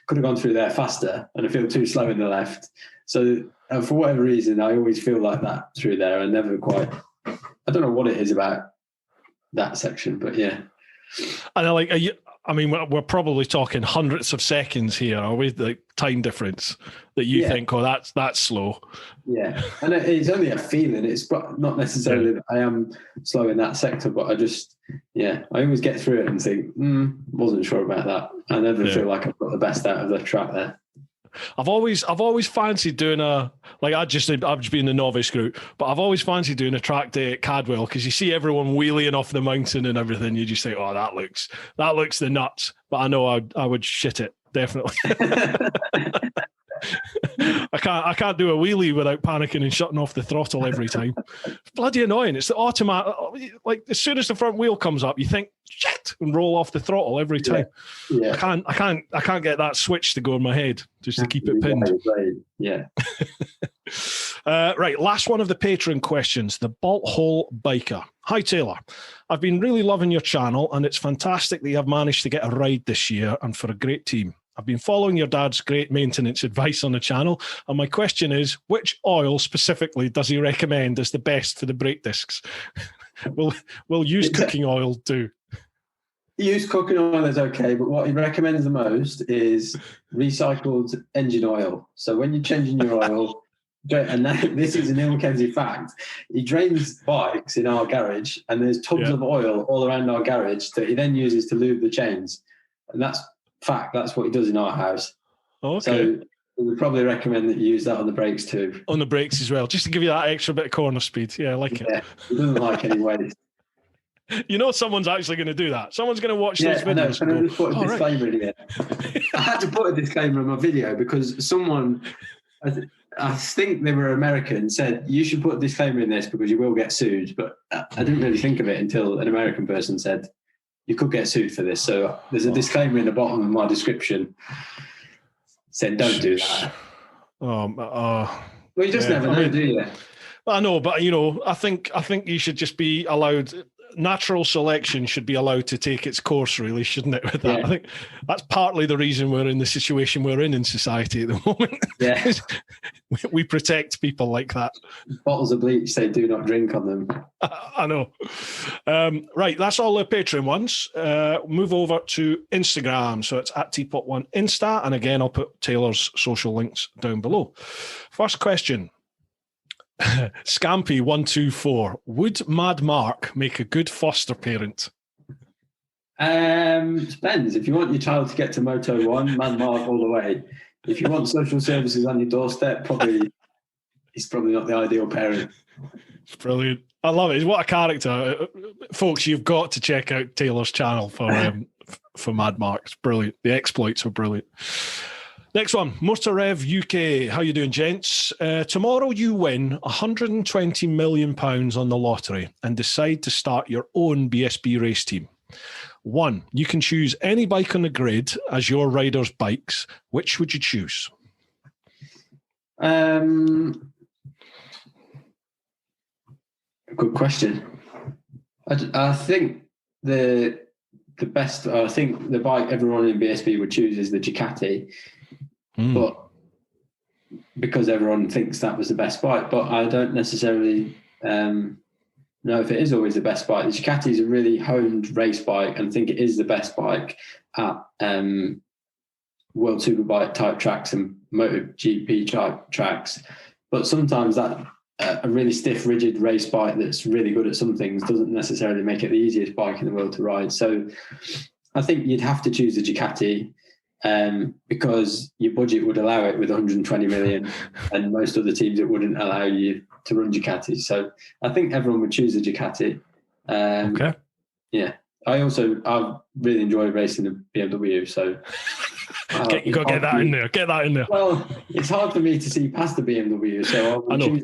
could have gone through there faster and I feel too slow in the left. So for whatever reason, I always feel like that through there. I never quite, I don't know what it is about that section, but yeah. And we're probably talking hundreds of seconds here, are we? The time difference that you think, oh, that's slow. Yeah, and it's only a feeling. It's not necessarily that I am slow in that sector, but I always get through it and think, wasn't sure about that. I never feel like I've got the best out of the track there. I've always fancied doing I've just been the novice group, but I've always fancied doing a track day at Cadwell because you see everyone wheeling off the mountain and everything. You just think, oh, that looks the nuts. But I know I would shit it, definitely. I can't do a wheelie without panicking and shutting off the throttle every time. It's bloody annoying. It's the automatic. Like as soon as the front wheel comes up, you think shit and roll off the throttle every time. Yeah. I can't get that switch to go in my head just to keep it pinned. Yeah. Right, last one of the Patreon questions. The Bolt Hole Biker. Hi Taylor, I've been really loving your channel, and it's fantastic that you have managed to get a ride this year and for a great team. I've been following your dad's great maintenance advice on the channel, and my question is, which oil specifically does he recommend as the best for the brake discs? We'll use cooking oil too. used cooking oil is okay, but what he recommends the most is recycled engine oil. So when you're changing your oil, and now, this is an Mackenzie fact, he drains bikes in our garage, and there's tubs of oil all around our garage that he then uses to lube the chains. And that's fact. That's what he does in our house. Okay. So we would probably recommend that you use that on the brakes too. On the brakes as well, just to give you that extra bit of corner speed. Yeah, I like it. He doesn't like any waste. You know, someo's actually going to do that. Someone's going to watch those videos. I just put a disclaimer in here. I had to put a disclaimer in my video because someone, I think they were American, said you should put a disclaimer in this because you will get sued. But I didn't really think of it until an American person said you could get sued for this. So there's a disclaimer in the bottom of my description. Said don't do that. Well, you just never know, do you? I know, but I think you should just be allowed. Natural selection should be allowed to take its course, really, shouldn't it? With that, I think that's partly the reason we're in the situation we're in society at the moment. Yeah, we protect people like that. Bottles of bleach say "do not drink" on them. I know. Right, that's all the Patreon ones. Move over to Instagram, so it's at TeapotOne Insta, and again, I'll put Taylor's social links down below. First question. Scampy124. Would Mad Mark make a good foster parent? Depends. If you want your child to get to Moto 1, Mad Mark all the way. If you want social services on your doorstep, he's probably not the ideal parent. It's brilliant. I love it. What a character. Folks, you've got to check out Taylor's channel for Mad Mark. It's brilliant. The exploits are brilliant. Next one, Motor Rev UK. How you doing, gents? Tomorrow you win £120 million on the lottery and decide to start your own BSB race team. 1, you can choose any bike on the grid as your riders' bikes. Which would you choose? Good question. I think the best. I think the bike everyone in BSB would choose is the Ducati. But because everyone thinks that was the best bike, but I don't necessarily know if it is always the best bike. The Ducati is a really honed race bike, and I think it is the best bike at World Superbike type tracks and MotoGP type tracks. But sometimes that a really stiff, rigid race bike that's really good at some things doesn't necessarily make it the easiest bike in the world to ride. So I think you'd have to choose the Ducati. Because your budget would allow it with 120 million, and most other teams it wouldn't allow you to run Ducati. So I think everyone would choose the Ducati. Okay. Yeah. I really enjoy racing the BMW. So you got to get that in there. Get that in there. Well, it's hard for me to see past the BMW. So I know.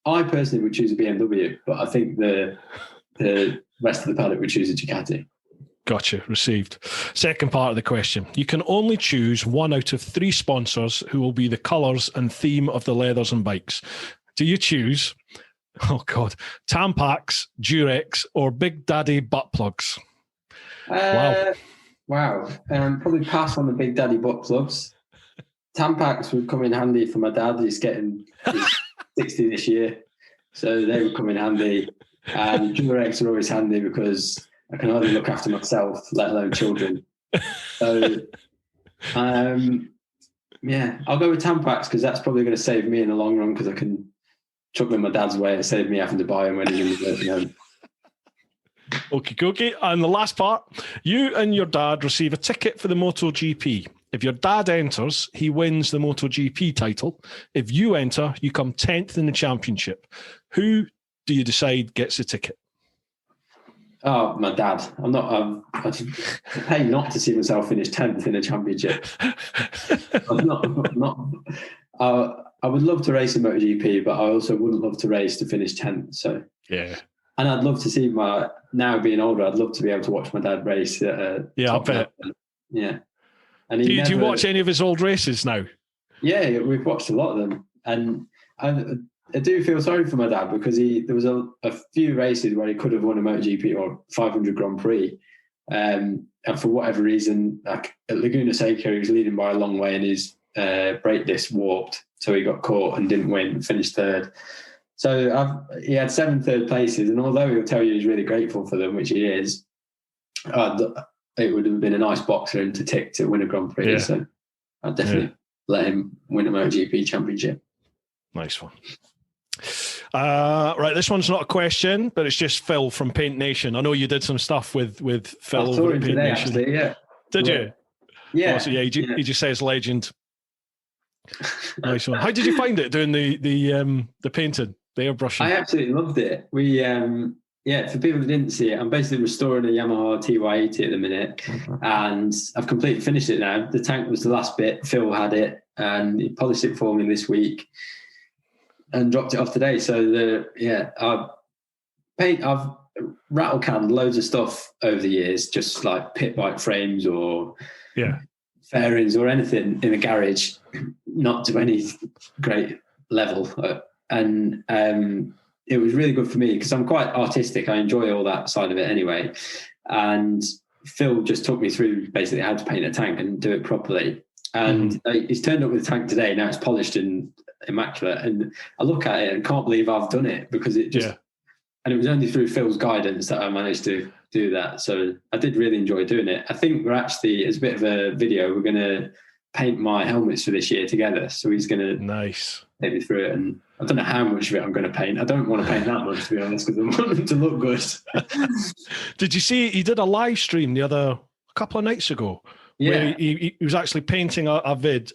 I personally would choose a BMW, but I think the rest of the paddock would choose a Ducati. Gotcha. Received. Second part of the question. You can only choose 1 out of 3 sponsors who will be the colours and theme of the leathers and bikes. Do you choose, Tampax, Durex, or Big Daddy butt plugs? Wow. Probably pass on the Big Daddy butt plugs. Tampax would come in handy for my dad. He's 60 this year. So they would come in handy. And Durex are always handy because I can hardly look after myself, let alone children. So, I'll go with Tampax because that's probably going to save me in the long run because I can chuck them my dad's way and save me having to buy them when he's in the nursing home. Okay. And the last part, you and your dad receive a ticket for the MotoGP. If your dad enters, he wins the MotoGP title. If you enter, you come 10th in the championship. Who do you decide gets the ticket? Oh, my dad. I'd pay not to see myself finish 10th in a championship. I would love to race in MotoGP, but I also wouldn't love to race to finish 10th. So yeah. And I'd love to see now being older, I'd love to be able to watch my dad race. I bet. Yeah. And do you watch any of his old races now? Yeah, we've watched a lot of them. And I do feel sorry for my dad because there was a few races where he could have won a MotoGP or 500 Grand Prix. And for whatever reason, like at Laguna Seca, he was leading by a long way and his brake disc warped. So he got caught and didn't win, finished third. So he had 7 third places. And although he'll tell you he's really grateful for them, which he is, it would have been a nice box for him to tick to win a Grand Prix. So I'd definitely let him win a MotoGP championship. Nice one. Right, this one's not a question, but it's just Phil from Paint Nation. I know you did some stuff with Phil. I saw him today, actually. Yeah. Did you? Yeah. Oh, so he just says legend. Nice one. How did you find it doing the painting, the airbrushing? I absolutely loved it. We for people who didn't see it, I'm basically restoring a Yamaha TY80 at the minute, and I've completely finished it now. The tank was the last bit. Phil had it, and he polished it for me this week, and dropped it off today. So I've rattle canned loads of stuff over the years, just like pit bike frames or fairings or anything in the garage, not to any great level. And it was really good for me because I'm quite artistic. I enjoy all that side of it anyway. And Phil just took me through basically how to paint a tank and do it properly. And he's turned up with the tank today. Now it's polished and immaculate. And I look at it and can't believe I've done it because it just... And it was only through Phil's guidance that I managed to do that. So I did really enjoy doing it. I think we're actually, as a bit of a video, we're going to paint my helmets for this year together. So he's going to take me through it. And I don't know how much of it I'm going to paint. I don't want to paint that much, to be honest, because I want them to look good. Did you see he did a live stream a couple of nights ago? Where he was actually painting a lid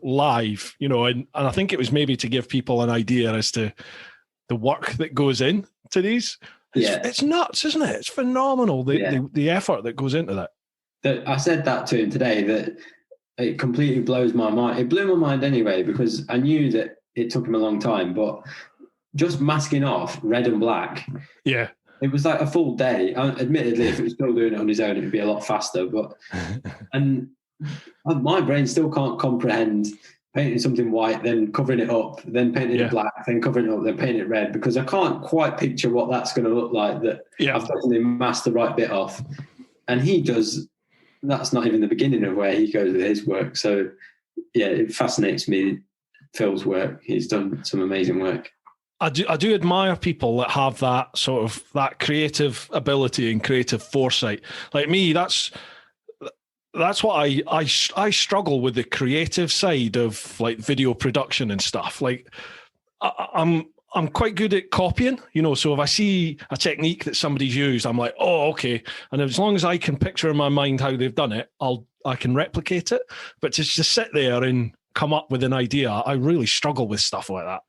live, and I think it was maybe to give people an idea as to the work that goes into these. It's nuts, isn't it? It's phenomenal, the effort that goes into that. I said that to him today, that it completely blows my mind. It blew my mind anyway, because I knew that it took him a long time, but just masking off red and black. Yeah. It was like a full day. Admittedly, if it was still doing it on his own, it would be a lot faster. But and my brain still can't comprehend painting something white, then covering it up, then painting it black, then covering it up, then painting it red, because I can't quite picture what that's going to look like. I've definitely masked the right bit off. And he does, that's not even the beginning of where he goes with his work. So, it fascinates me, Phil's work. He's done some amazing work. I do admire people that have that sort of that creative ability and creative foresight. Like me, that's what I struggle with, the creative side of like video production and stuff. Like I'm quite good at copying, so if I see a technique that somebody's used, I'm like, oh, okay. And as long as I can picture in my mind how they've done it, I can replicate it. But to just sit there and come up with an idea, I really struggle with stuff like that.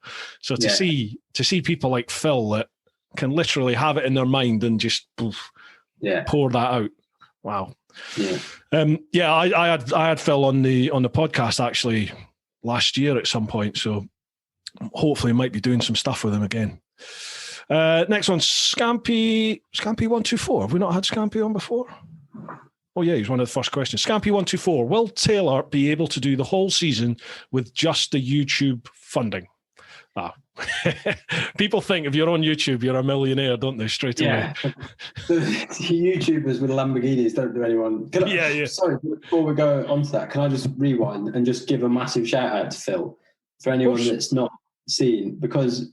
So to see people like Phil that can literally have it in their mind and just pour that out. Wow. I had Phil on the podcast actually last year at some point, so hopefully might be doing some stuff with him again. Next one, Scampy124. Have we not had Scampy on before? Oh yeah, he's one of the first questions. Scampy124, will Taylor be able to do the whole season with just the YouTube funding? People think if you're on YouTube, you're a millionaire, don't they? Straight away. The YouTubers with Lamborghinis don't do anyone. Sorry, before we go on to that, can I just rewind and just give a massive shout out to Phil for anyone that's not seen, because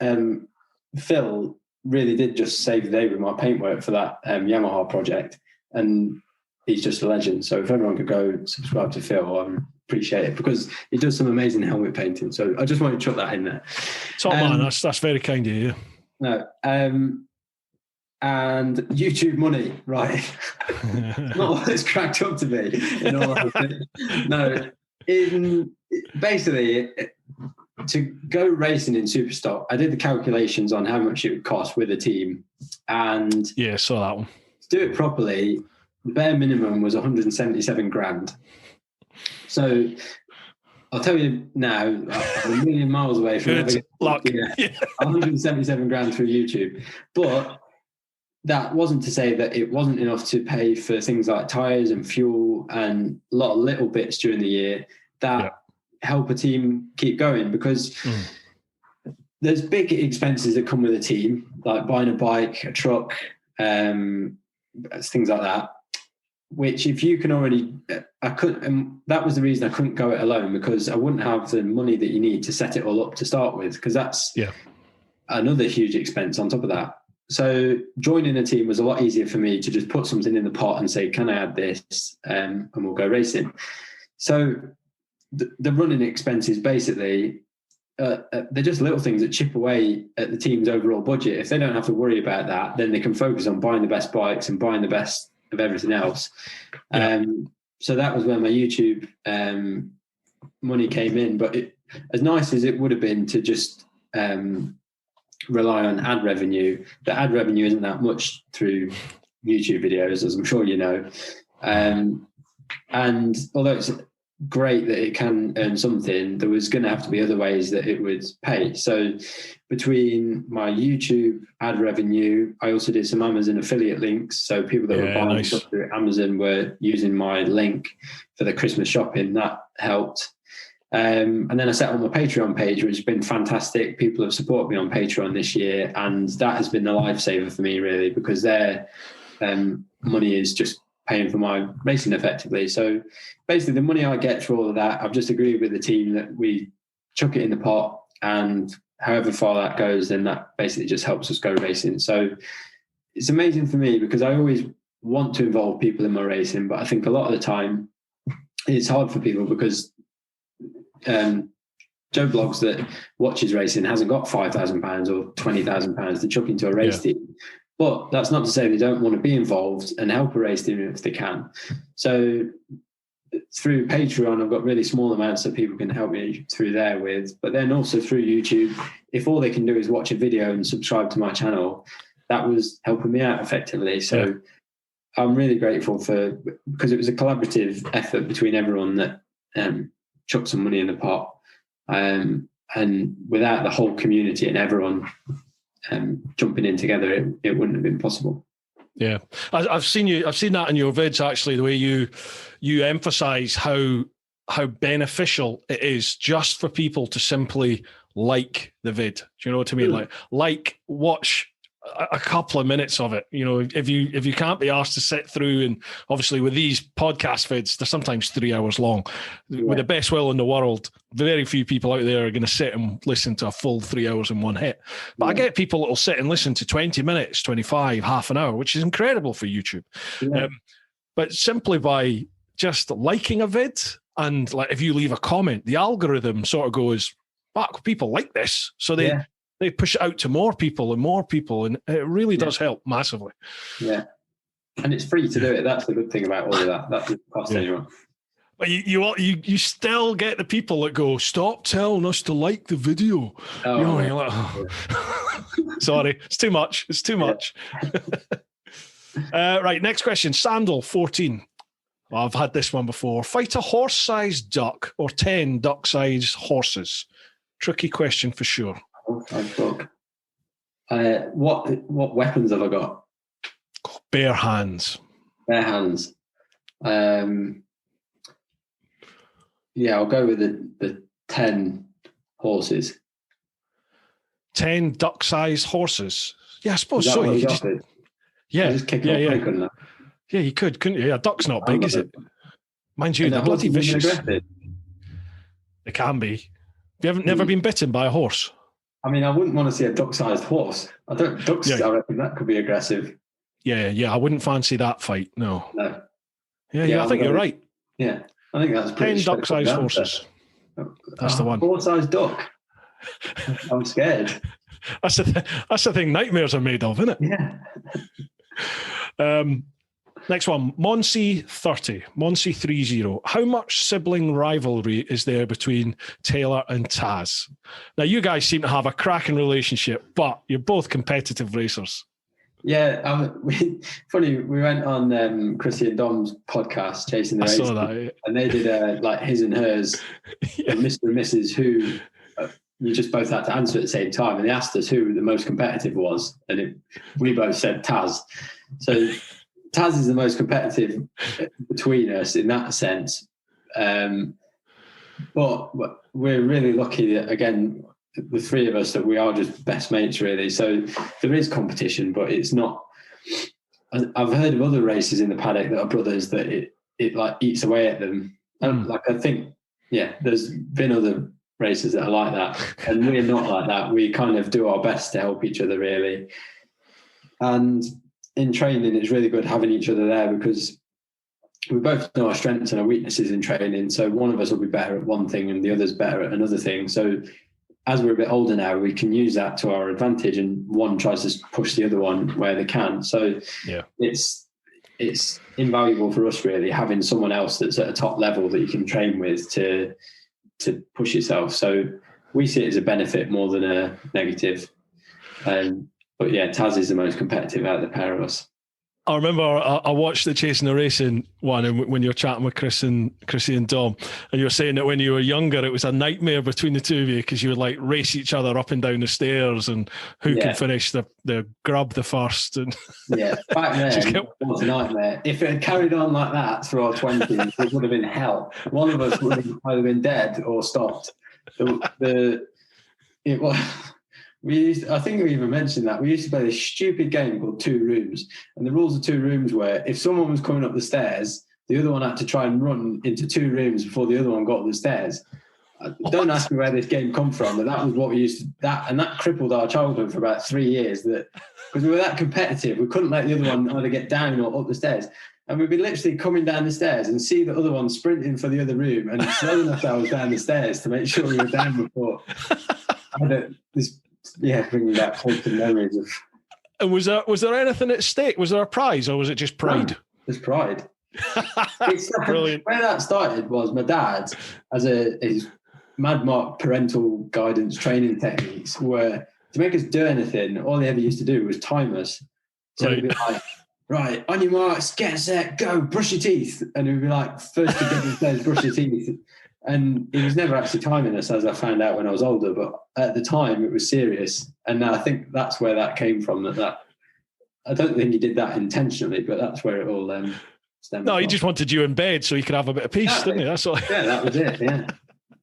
Phil really did just save the day with my paintwork for that Yamaha project, and he's just a legend. So if everyone could go subscribe to Phil, I appreciate it, because he does some amazing helmet painting. So I just wanted to chuck that in there. Top man, that's very kind of you. No, and YouTube money, right? Not what it's cracked up to be. In all honesty. No, basically, to go racing in Superstock, I did the calculations on how much it would cost with a team, and saw that one. To do it properly, the bare minimum was 177 grand. So I'll tell you now, I'm a million miles away from good luck. 177 grand through YouTube. But that wasn't to say that it wasn't enough to pay for things like tyres and fuel and a lot of little bits during the year that help a team keep going, because there's big expenses that come with a team, like buying a bike, a truck, things like that. Which, if you can already, I couldn't, and that was the reason I couldn't go it alone, because I wouldn't have the money that you need to set it all up to start with, because that's another huge expense on top of that. So joining a team was a lot easier for me to just put something in the pot and say, can I add this? And we'll go racing. So the running expenses, basically, they're just little things that chip away at the team's overall budget. If they don't have to worry about that, then they can focus on buying the best bikes and buying the best of everything else. Yeah. So that was where my YouTube money came in. But as nice as it would have been to just rely on ad revenue, the ad revenue isn't that much through YouTube videos, as I'm sure you know. And although it's great that it can earn something, there was going to have to be other ways that it would pay. So between my YouTube ad revenue, I also did some Amazon affiliate links. So people that were buying stuff through Amazon were using my link for the Christmas shopping. That helped. And then I set up my Patreon page, which has been fantastic. People have supported me on Patreon this year, and that has been the lifesaver for me, really, because their money is just paying for my racing effectively. So basically the money I get for all of that, I've just agreed with the team that we chuck it in the pot, and however far that goes, then that basically just helps us go racing. So it's amazing for me because I always want to involve people in my racing, but I think a lot of the time it's hard for people because Joe Blogs that watches racing hasn't got £5,000 or £20,000 to chuck into a race team. But that's not to say they don't want to be involved and help a race team if they can. So through Patreon, I've got really small amounts that people can help me through there with. But then also through YouTube, if all they can do is watch a video and subscribe to my channel, that was helping me out effectively. So I'm really grateful because it was a collaborative effort between everyone that chucked some money in the pot. And without the whole community and everyone jumping in together, it wouldn't have been possible. Yeah, I've seen that in your vids, actually, the way you emphasize how beneficial it is just for people to simply like the vid. Do you know what I mean? Like watch a couple of minutes of it. You know, if you can't be asked to sit through, and obviously with these podcast vids, they're sometimes 3 hours long. Yeah. With the best will in the world, very few people out there are going to sit and listen to a full 3 hours in one hit. But I get people that will sit and listen to 20 minutes, 25, half an hour, which is incredible for YouTube. Yeah. But simply by just liking a vid, and like if you leave a comment, the algorithm sort of goes, fuck, people like this. So they push it out to more people, and it really does help massively. Yeah, and it's free to do it. That's the good thing about all of that. That doesn't cost anyone. But you still get the people that go, stop telling us to like the video. Oh, you know, you're like, sorry, it's too much. It's too much. Right, next question. Sandal 14. I've had this one before. Fight a horse-sized duck or 10 duck-sized horses? Tricky question for sure. What weapons have I got? Bare hands. Bare hands. I'll go with the 10 horses. 10 duck-sized horses. Yeah, I suppose so. You could just kick it off on that. Yeah, you could, couldn't you? Yeah, a duck's not big, is it? Mind you, they're bloody vicious. They can be. Have you never been bitten by a horse? I mean, I wouldn't want to see a duck-sized horse. I reckon that could be aggressive. Yeah, I wouldn't fancy that fight. No. Yeah, I think you're right. Yeah, I think that's pretty 10 duck-sized horses. That's the one. Horse-sized duck. I'm scared. That's the thing nightmares are made of, isn't it? Yeah. Next one, Monsi 30, Monsi 30. How much sibling rivalry is there between Taylor and Taz? Now, you guys seem to have a cracking relationship, but you're both competitive racers. Yeah, funny. We went on Chrissy and Dom's podcast, Chasing the Race, and they did like his and hers, and Mr. and Mrs. who you just both had to answer at the same time, and they asked us who the most competitive was, and we both said Taz. So Taz is the most competitive between us in that sense. But we're really lucky that, again, the three of us, that we are just best mates, really. So there is competition, but it's not. I've heard of other races in the paddock that are brothers that it like eats away at them. And I think, there's been other races that are like that, and we're not like that. We kind of do our best to help each other, really. And in training, it's really good having each other there because we both know our strengths and our weaknesses in training. So one of us will be better at one thing and the other's better at another thing. So as we're a bit older now, we can use that to our advantage, and one tries to push the other one where they can. So it's invaluable for us, really, having someone else that's at a top level that you can train with to push yourself. So we see it as a benefit more than a negative. But yeah, Taz is the most competitive out of the pair of us. I remember I watched the Chasing the Racing one, and when you were chatting with Chrissy and Dom, and you were saying that when you were younger, it was a nightmare between the two of you because you would like race each other up and down the stairs and who can finish the grub the first. And back then, it was a nightmare. If it had carried on like that through our 20s, it would have been hell. One of us would have either been dead or stopped. It was... I think we even mentioned that we used to play this stupid game called Two Rooms, and the rules of Two Rooms were if someone was coming up the stairs, the other one had to try and run into two rooms before the other one got up the stairs. Don't ask me where this game come from, but that was what we used to, and that crippled our childhood for about 3 years. That because we were that competitive, we couldn't let the other one either get down or up the stairs. And we'd be literally coming down the stairs and see the other one sprinting for the other room and slowing ourselves down the stairs to make sure we were down before. Bringing back wholesome memories of. And was there anything at stake? Was there a prize, or was it just pride? It's pride. Brilliant. Where that started was my dad, as his mad mark parental guidance training techniques were to make us do anything. All he ever used to do was time us. So he'd be like, "Right, on your marks, get set, go, brush your teeth," and he'd be like, "First to get the stairs, brush your teeth." And he was never actually timing us, as I found out when I was older. But at the time, it was serious. And I think that's where that came from. That I don't think he did that intentionally, but that's where it all stemmed from. He just wanted you in bed so he could have a bit of peace, didn't he? That's all. Yeah, that was it.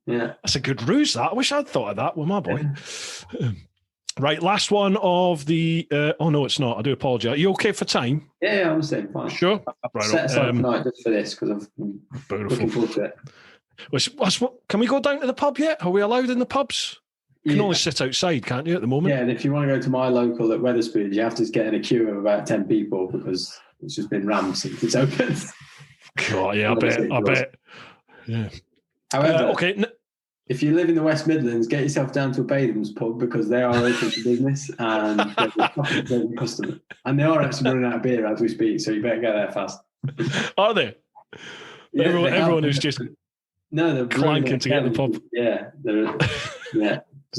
Yeah. That's a good ruse, that. I wish I'd thought of that with my boy. Yeah. Right, last one of the... oh, no, it's not. I do apologise. Are you okay for time? Yeah, I'm saying fine. Sure? I've set aside tonight just for this because I'm looking forward to it. Can we go down to the pub yet? Are we allowed in the pubs? You can only sit outside, can't you, at the moment? Yeah, and if you want to go to my local at Wetherspoons, you have to get in a queue of about 10 people because it's just been rammed since it's opened. God, yeah, I bet. Yeah. However, okay. If you live in the West Midlands, get yourself down to a Batham's pub because they are open for business and they're a customer. And they are actually running out of beer as we speak, so you better get there fast. Are they? Yeah, everyone who's just... No, they're clanking to get the pub. Yeah, there's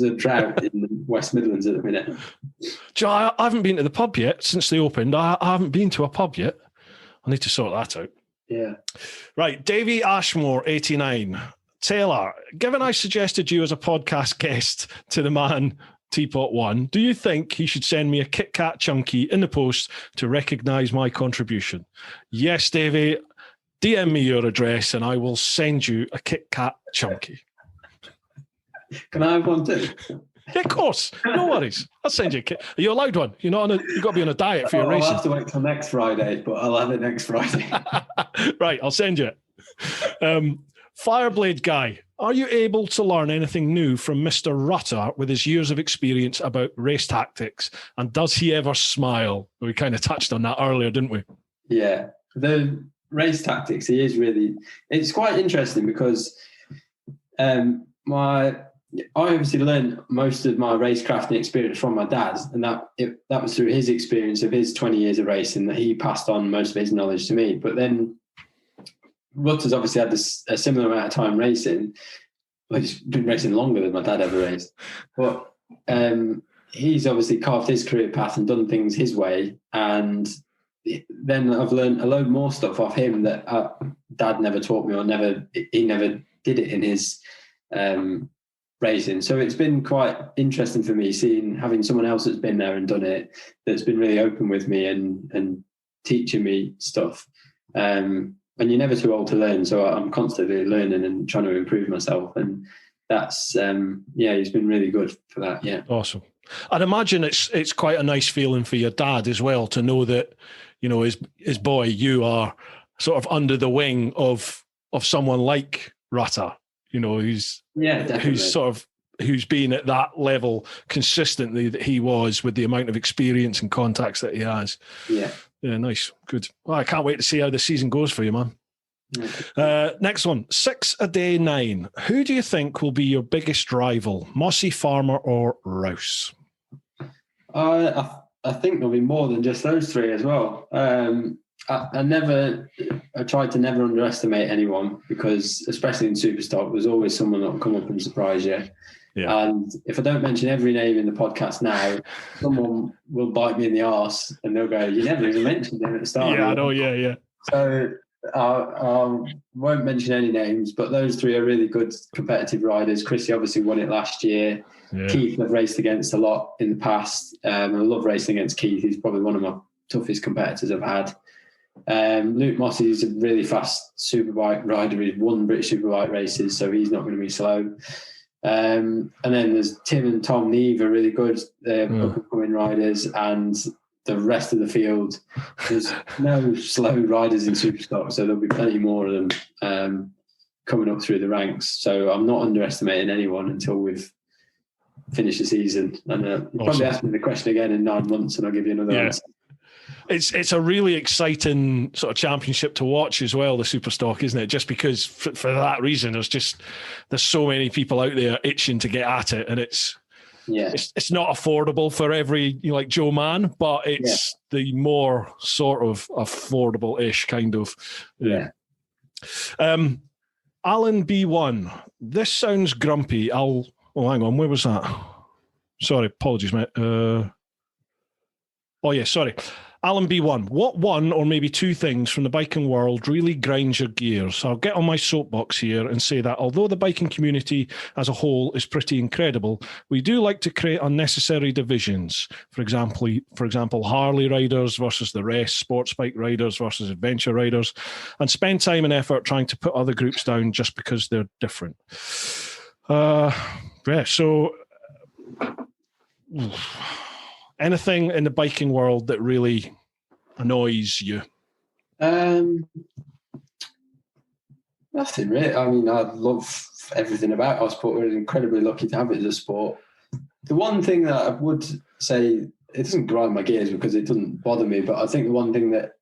a drought in the West Midlands at the minute. Joe, I haven't been to the pub yet since they opened. I haven't been to a pub yet. I need to sort that out. Yeah. Right, Davey Ashmore, 89. Taylor, given I suggested you as a podcast guest to the man TeapotOne, do you think he should send me a Kit Kat chunky in the post to recognise my contribution? Yes, Davey. DM me your address and I will send you a Kit Kat chunky. Can I have one too? Yeah, of course. No worries. I'll send you a kit. Are you allowed one? You've got to be on a diet for your racing. I'll have to wait till next Friday, but I'll have it next Friday. Right, I'll send you it. Fireblade guy, are you able to learn anything new from Mr. Rutter with his years of experience about race tactics? And does he ever smile? We kind of touched on that earlier, didn't we? Yeah. The race tactics, he is really... It's quite interesting because I obviously learned most of my racecrafting experience from my dad, and that was through his experience of his 20 years of racing that he passed on most of his knowledge to me. But then Rutter's obviously had a similar amount of time racing. Well, he's been racing longer than my dad ever raced. But he's obviously carved his career path and done things his way. And then I've learned a load more stuff off him that Dad never taught me, or he never did it in his racing. So it's been quite interesting for me having someone else that's been there and done it, that's been really open with me and teaching me stuff. And you're never too old to learn, so I'm constantly learning and trying to improve myself. And that's he's been really good for that. Yeah, awesome. I'd imagine it's quite a nice feeling for your dad as well to know that, you know, his boy, you are sort of under the wing of someone like Rutter, you know, who's sort of who's been at that level consistently that he was, with the amount of experience and contacts that he has. Yeah. Yeah, nice. Good. Well, I can't wait to see how the season goes for you, man. Next one, 6 a day 9. Who do you think will be your biggest rival, Mossy, Farmer or Rouse? I think there'll be more than just those three as well. I tried to never underestimate anyone, because especially in Superstock, there's always someone that will come up and surprise you. Yeah. And if I don't mention every name in the podcast now, someone will bite me in the arse and they'll go, "You never even mentioned him at the start." Yeah, I know. Yeah. So I won't mention any names, but those three are really good competitive riders. Chrissy obviously won it last year. Yeah. Keith I've raced against a lot in the past. I love racing against Keith. He's probably one of my toughest competitors I've had. Luke Mossy is a really fast Superbike rider. He's won British Superbike races, so he's not going to be slow. And then there's Tim and Tom Neve are really good. They're up-and-coming riders, and the rest of the field, there's no slow riders in Superstock, so there'll be plenty more of them coming up through the ranks. So I'm not underestimating anyone until we've finished the season. And you probably ask me the question again in 9 months, and I'll give you another answer. It's a really exciting sort of championship to watch as well, the Superstock, isn't it? Just because for that reason, there's so many people out there itching to get at it, and it's not affordable for every like Joe Man, but it's the more sort of affordable-ish kind of. Yeah. Alan B1, this sounds grumpy. Hang on, where was that? Sorry, apologies, mate. Sorry. Alan B1, what one or maybe two things from the biking world really grinds your gears? I'll get on my soapbox here and say that although the biking community as a whole is pretty incredible, we do like to create unnecessary divisions. For example, Harley riders versus the rest, sports bike riders versus adventure riders, and spend time and effort trying to put other groups down just because they're different. Anything in the biking world that really annoys you? Nothing really. I mean, I love everything about our sport. We're incredibly lucky to have it as a sport. The one thing that I would say, it doesn't grind my gears because it doesn't bother me, but I think the one thing that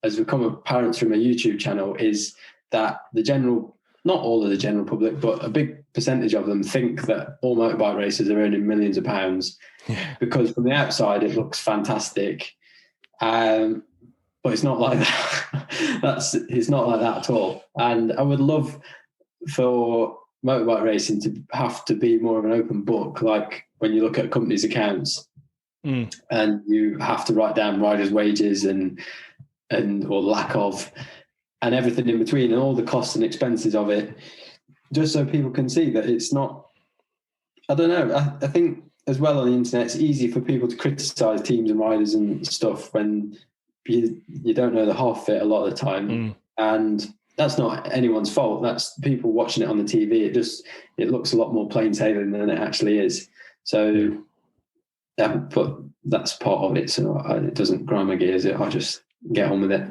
has become apparent through my YouTube channel is that not all of the general public, but a big percentage of them think that all motorbike racers are earning millions of pounds, because from the outside it looks fantastic, but it's not like that. It's not like that at all. And I would love for motorbike racing to have to be more of an open book, like when you look at a company's accounts and you have to write down riders' wages and or lack of, and everything in between, and all the costs and expenses of it, just so people can see that it's not, I don't know, I think as well on the internet, it's easy for people to criticise teams and riders and stuff when you don't know the half of it a lot of the time. And that's not anyone's fault. That's people watching it on the TV. It looks a lot more plain sailing than it actually is. So, but that's part of it. So it doesn't grind my gears. I just get on with it.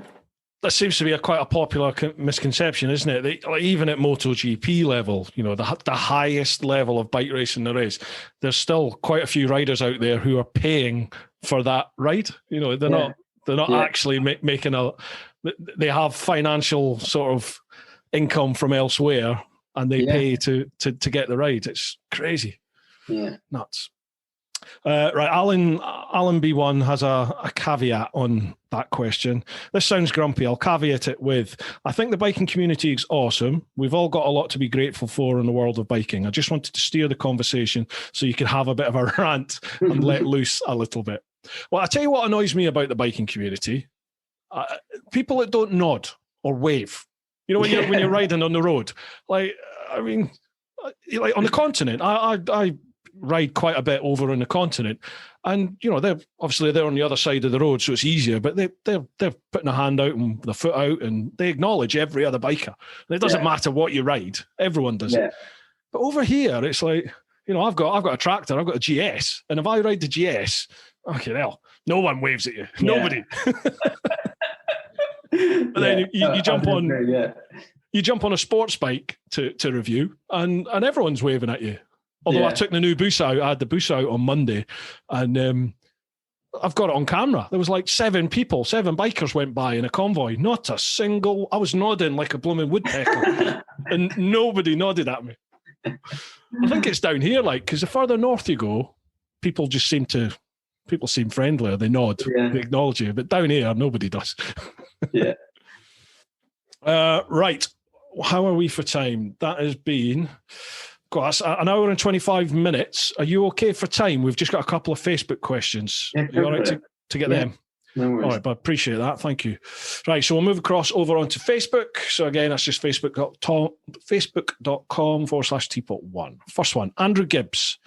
That seems to be quite a popular misconception, isn't it? Like even at MotoGP level, the highest level of bike racing there is, there's still quite a few riders out there who are paying for that ride. They're not actually making they have financial sort of income from elsewhere, and they pay to get the ride. It's crazy. Yeah. Nuts. Right, Alan B1 has a caveat on that question. This sounds grumpy. I'll caveat it with, I think the biking community is awesome. We've all got a lot to be grateful for in the world of biking. I just wanted to steer the conversation so you could have a bit of a rant and let loose a little bit. Well, I'll tell you what annoys me about the biking community. People that don't nod or wave. When you're riding on the road. Like on the continent, I ride quite a bit over on the continent, and they're on the other side of the road, so it's easier, but they're putting a hand out and the foot out, and they acknowledge every other biker, and it doesn't matter what you ride, everyone does it. But over here it's like, I've got a tractor, I've got a GS, and if I ride the GS, okay, hell, no one waves at you. Nobody. But then you jump on you jump on a sports bike to review, and everyone's waving at you. Although I took the new boost out, I had the boost out on Monday, and I've got it on camera. There was like 7 bikers went by in a convoy. Not a single. I was nodding like a blooming woodpecker, and nobody nodded at me. I think it's down here, like, because the further north you go, people seem friendlier. They nod, they acknowledge you. But down here, nobody does. Yeah. Right. How are we for time? That has been, God, that's an hour and 25 minutes. Are you okay for time? We've just got a couple of Facebook questions. Yeah, you all right to get them? No worries. All right, but I appreciate that. Thank you. Right, so we'll move across over onto Facebook. So again, that's just facebook.com/TeapotOne. First one, Andrew Gibbs.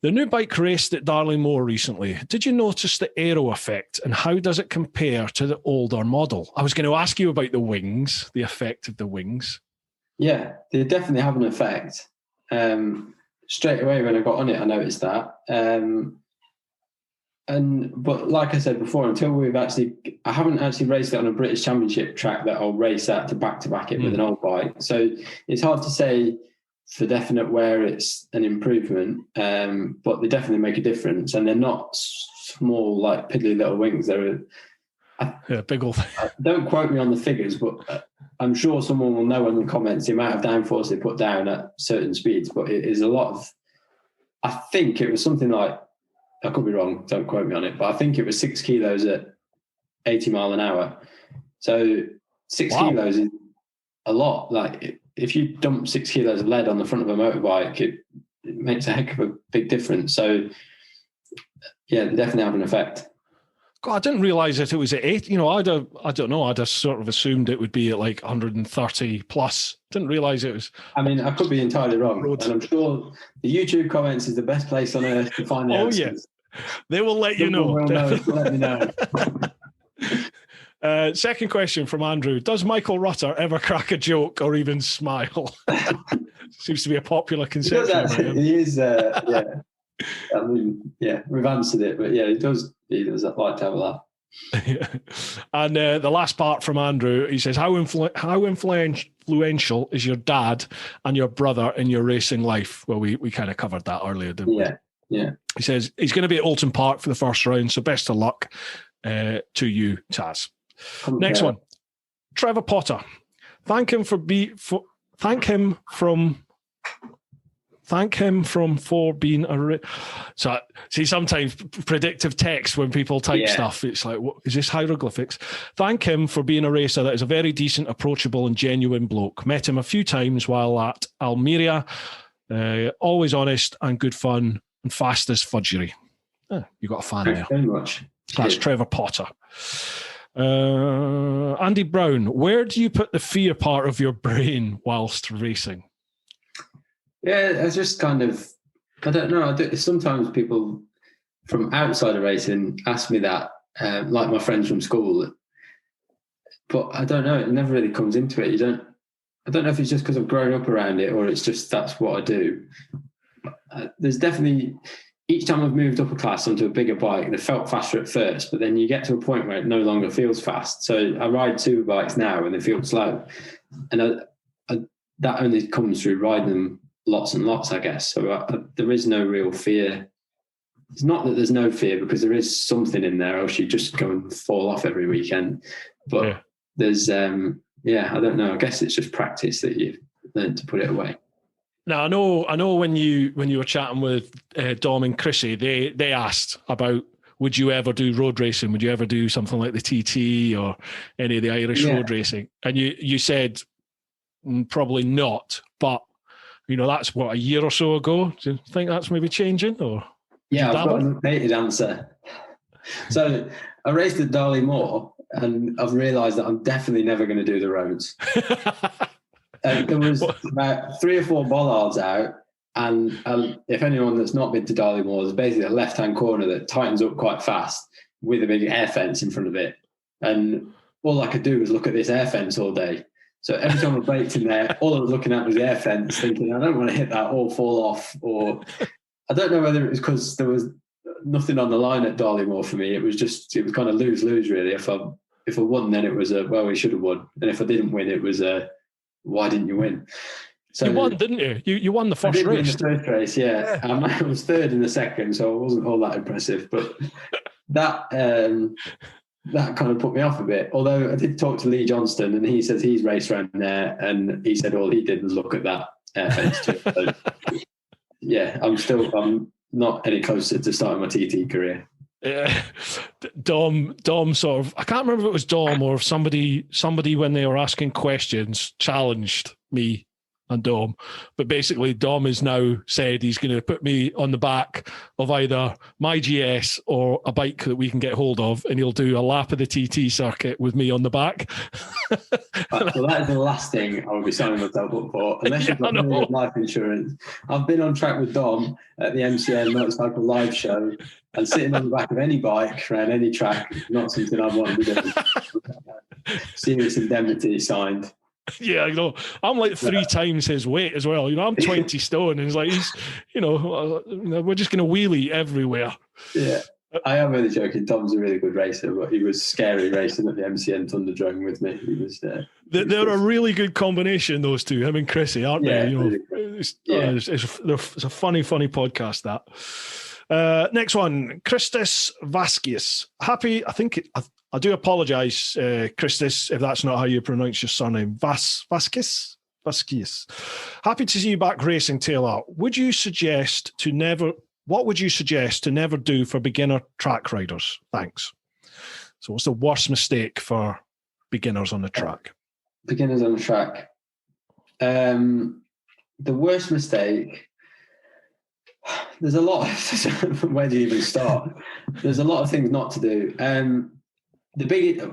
The new bike raced at Darley Moor recently. Did you notice the aero effect, and how does it compare to the older model? I was going to ask you about the wings, the effect of the wings. Yeah, they definitely have an effect. Straight away when I got on it, I noticed that. But like I said before, I haven't actually raced it on a British Championship track that I'll race at to back it with an old bike. So it's hard to say for definite where it's an improvement, but they definitely make a difference, and they're not small like piddly little wings. They're big old. Don't quote me on the figures, but I'm sure someone will know in the comments the amount of downforce they put down at certain speeds. But it is a lot of. I think it was something like, I could be wrong, don't quote me on it, but I think it was 6 kilos at 80 mile an hour. So 6 kilos is a lot. Like if you dump 6 kilos of lead on the front of a motorbike, it makes a heck of a big difference. So yeah, they definitely have an effect. God, I didn't realise that it was at 8. I don't know. I'd have sort of assumed it would be at like 130 plus. Didn't realise it was. I mean, I could be entirely wrong. And I'm sure the YouTube comments is the best place on earth to find the answers. Yeah. They will let you know. Let me know. Second question from Andrew. Does Michael Rutter ever crack a joke or even smile? Seems to be a popular conception. He is, yeah. I mean, yeah, we've answered it, but yeah, he does like to have a laugh. And the last part from Andrew, he says, how influential is your dad and your brother in your racing life? Well, we kind of covered that earlier, didn't we? Yeah. He says he's going to be at Alton Park for the first round, so best of luck to you, Taz. Next one, Trevor Potter. Thank him for being a. So see, sometimes predictive text when people type stuff, it's like, what is this, hieroglyphics? Thank him for being a racer that is a very decent, approachable, and genuine bloke. Met him a few times while at Almeria. Always honest and good fun and fast as fudgery. You got a fan there. Thanks very much. That's Trevor Potter. Andy Brown, where do you put the fear part of your brain whilst racing? Yeah, I just kind of, I don't know. Sometimes people from outside of racing ask me that, like my friends from school. But I don't know. It never really comes into it. I don't know if it's just because I've grown up around it or it's just that's what I do. There's definitely, each time I've moved up a class onto a bigger bike, they felt faster at first, but then you get to a point where it no longer feels fast. So I ride Superbikes now and they feel slow. And that only comes through riding them lots and lots, I guess. So there is no real fear. It's not that there's no fear, because there is something in there, else you just go and fall off every weekend. But there's, I don't know. I guess it's just practice that you've learned to put it away. Now, I know when you were chatting with Dom and Chrissy, they asked about, would you ever do road racing? Would you ever do something like the TT or any of the Irish road racing? And you said probably not, but that's what, a year or so ago. Do you think that's maybe changing? Or yeah, I've got an updated answer. So I raced at Darley Moor, and I've realised that I'm definitely never going to do the roads. There was about 3 or 4 bollards out, and if anyone that's not been to Darley Moor, there's basically a left-hand corner that tightens up quite fast with a big air fence in front of it. And all I could do was look at this air fence all day. So every time I braked in there, all I was looking at was the air fence, thinking, I don't want to hit that or fall off. Or I don't know whether it was because there was nothing on the line at Darley Moor for me. It was kind of lose-lose, really. If I won, then it was we should have won. And if I didn't win, it was why didn't you win? So you won, didn't you? You won the first race. Win the first race, yeah. I was third in the second, so it wasn't all that impressive. But that kind of put me off a bit. Although I did talk to Lee Johnston, and he says he's raced around there, and he said all he did was look at that. So, yeah, I'm not any closer to starting my TT career. Yeah, Dom sort of, I can't remember if it was Dom or somebody when they were asking questions challenged me and Dom, but basically Dom has now said he's going to put me on the back of either my GS or a bike that we can get hold of, and he'll do a lap of the TT circuit with me on the back. So that is the last thing I will be signing myself up for, unless you've got really good life insurance. I've been on track with Dom at the MCN Motorcycle Live Show, and sitting on the back of any bike around any track, not something I'd want to be doing. Serious indemnity signed. Yeah, I'm like 3 times his weight as well. I'm 20 stone, and it's like we're just going to wheelie everywhere. Yeah, I am really joking. Tom's a really good racer, but he was scary racing at the MCN Thunderdome with me. He was. They're a really good combination, those two, him and Chrissy, aren't they? Really it's a funny podcast, that. Next one, Christos Vasquez. I do apologise, Christos, if that's not how you pronounce your surname. Vasquez. Happy to see you back racing, Taylor. What would you suggest to never do for beginner track riders? Thanks. So what's the worst mistake for beginners on the track? Beginners on the track. The worst mistake, there's a lot of, where do you even start? There's a lot of things not to do.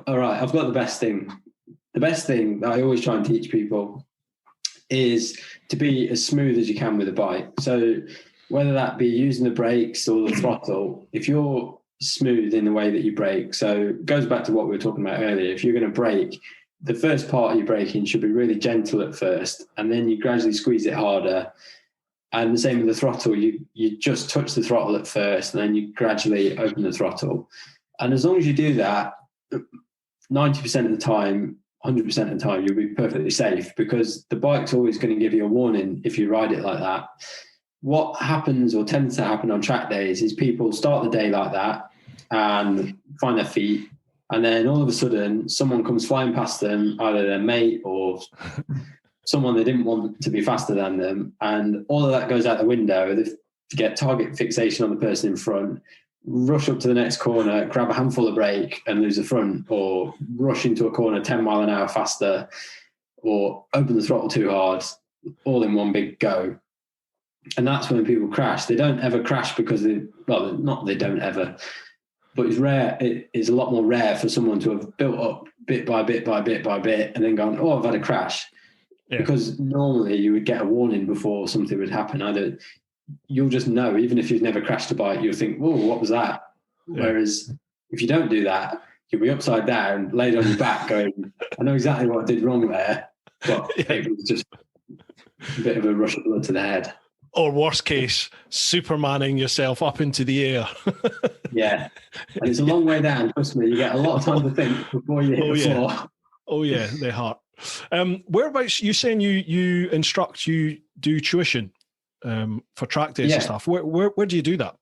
All right, I've got the best thing. The best thing that I always try and teach people is to be as smooth as you can with a bike. So whether that be using the brakes or the throttle, if you're smooth in the way that you brake, so it goes back to what we were talking about earlier. If you're going to brake, the first part of your braking should be really gentle at first, and then you gradually squeeze it harder. And the same with the throttle, you just touch the throttle at first, and then you gradually open the throttle. And as long as you do that, 90% of the time, 100% of the time, you'll be perfectly safe, because the bike's always going to give you a warning if you ride it like that. What happens or tends to happen on track days is people start the day like that and find their feet, and then all of a sudden someone comes flying past them, either their mate or someone they didn't want to be faster than them, and all of that goes out the window. They get target fixation on the person in front, rush up to the next corner, grab a handful of brake and lose the front, or rush into a corner 10 mile an hour faster, or open the throttle too hard, all in one big go. And that's when people crash. They don't ever crash because they don't ever, but it's rare. It's a lot more rare for someone to have built up bit by bit by bit by bit and then gone, oh, I've had a crash. Yeah. Because normally you would get a warning before something would happen. You'll just know, even if you've never crashed a bike, you'll think, whoa, what was that? Yeah. Whereas if you don't do that, you'll be upside down, laid on your back going, I know exactly what I did wrong there, but it was just a bit of a rush of blood to the head. Or worst case, Supermaning yourself up into the air. Yeah. And it's a long way down, trust me. You get a lot of time to think before you hit the floor. Oh, yeah, they hurt. Whereabouts, you saying you instruct, you do tuition for track days and stuff. Where do you do that?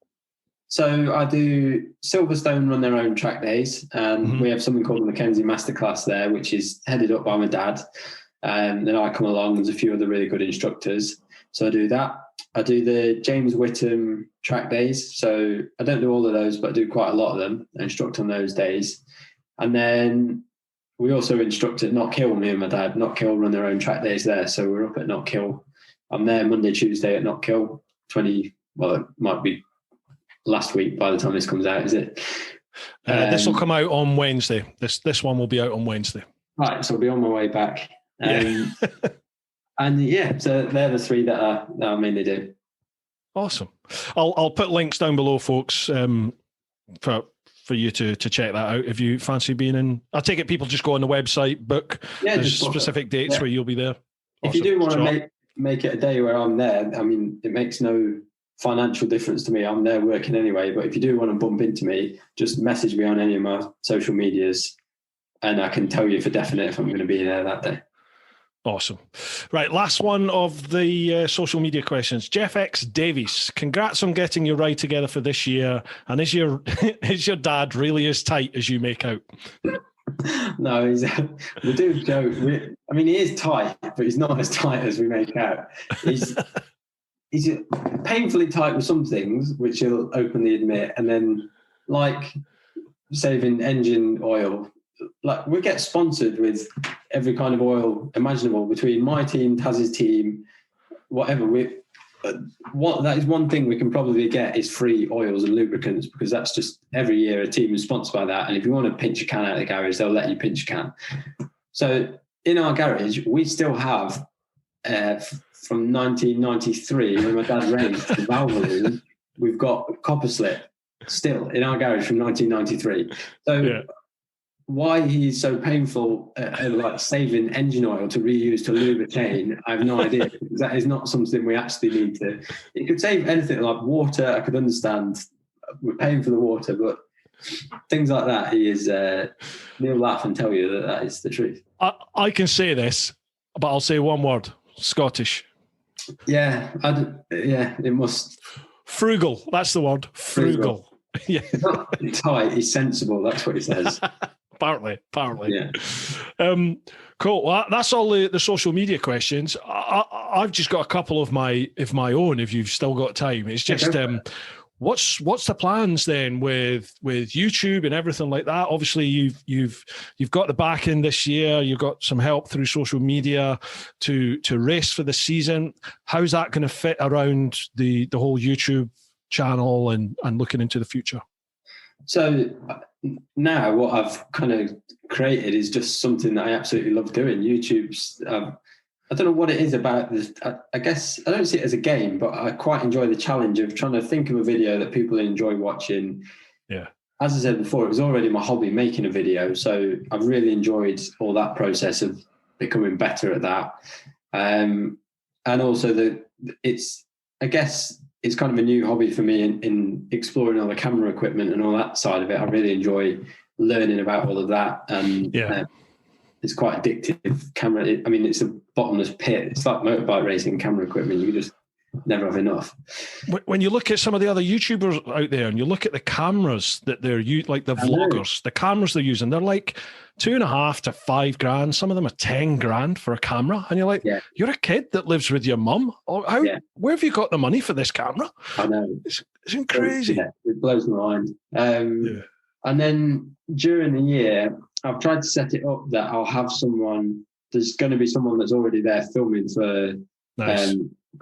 So I do Silverstone run their own track days, and we have something called the Mackenzie Masterclass there, which is headed up by my dad. Then I come along, there's a few other really good instructors. So I do that. I do the James Whittam track days. So I don't do all of those, but I do quite a lot of them. I instruct on those days. And then we also instruct at Knockhill, me and my dad. Knockhill run their own track days there. So we're up at Knockhill. I'm there Monday, Tuesday at Knockhill. It might be last week by the time this comes out, is it? This will come out on Wednesday. This one will be out on Wednesday. Right, so I'll be on my way back. And so they're the three that I mainly do. Awesome. I'll put links down below, folks, for you to check that out if you fancy being in. I take it people just go on the website, book. There's specific dates where you'll be there. If you do want to make it a day where I'm there, I mean, it makes no financial difference to me. I'm there working anyway. But if you do want to bump into me, just message me on any of my social medias, and I can tell you for definite if I'm going to be there that day. Awesome. Right, last one of the social media questions. Jeff X Davies, congrats on getting your ride together for this year. And is your dad really as tight as you make out? No, we do joke. He is tight, but he's not as tight as we make out. He's painfully tight with some things, which he'll openly admit, and then like saving engine oil. Like we get sponsored with every kind of oil imaginable between my team, Taz's team, whatever. That is one thing we can probably get is free oils and lubricants, because that's just every year a team is sponsored by that. And if you want to pinch a can out of the garage, they'll let you pinch a can. So in our garage, we still have from 1993 when my dad raced the rivalry, we've got copper slip still in our garage from 1993. So. Yeah. Why he's so painful like saving engine oil to reuse to lube a chain, I have no idea. That is not something we actually need to. It could save anything like water. I could understand we're paying for the water, but things like that, he'll laugh and tell you that is the truth. I can say this, but I'll say one word: Scottish. Yeah, it must. Frugal. That's the word. Frugal. Yeah. He's not tight. He's sensible. That's what he says. Apparently. Yeah. Cool. Well, that's all the social media questions. I've just got a couple of my own. If you've still got time, it's just what's the plans then with YouTube and everything like that? Obviously, you've got the back end this year. You've got some help through social media to race for the season. How's that going to fit around the whole YouTube channel and looking into the future? So now what I've kind of created is just something that I absolutely love doing. YouTube's, I don't know what it is about this. I guess I don't see it as a game, but I quite enjoy the challenge of trying to think of a video that people enjoy watching. Yeah. As I said before, it was already my hobby making a video. So I've really enjoyed all that process of becoming better at that. And also it's kind of a new hobby for me in exploring all the camera equipment and all that side of it. I really enjoy learning about all of that. And it's quite addictive camera. It's a bottomless pit. It's like motorbike racing camera equipment. You just never have enough. When you look at some of the other YouTubers out there and you look at the cameras that they're like the vloggers, the cameras they're using, they're like $2,500 to $5,000. Some of them are $10,000 for a camera. And you're like, you're a kid that lives with your mum. Where have you got the money for this camera? I know. It's crazy. Yeah, it blows my mind. And then during the year, I've tried to set it up that I'll have there's going to be someone that's already there filming for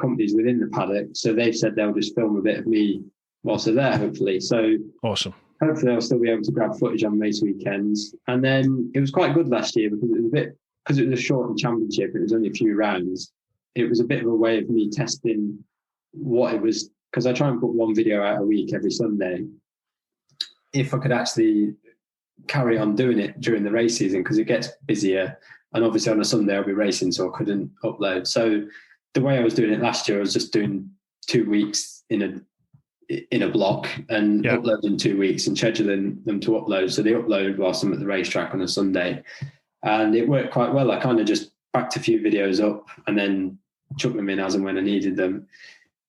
companies within the paddock. So they've said they'll just film a bit of me whilst they're there, hopefully. So awesome. Hopefully I'll still be able to grab footage on race weekends. And then it was quite good last year because it was a shortened championship. It was only a few rounds. It was a bit of a way of me testing what it was, because I try and put one video out a week every Sunday. If I could actually carry on doing it during the race season, because it gets busier. And obviously on a Sunday I'll be racing, so I couldn't upload. So the way I was doing it last year, I was just doing 2 weeks in a block and uploading 2 weeks and scheduling them to upload. So they upload whilst I'm at the racetrack on a Sunday. And it worked quite well. I kind of just backed a few videos up and then chucked them in as and when I needed them.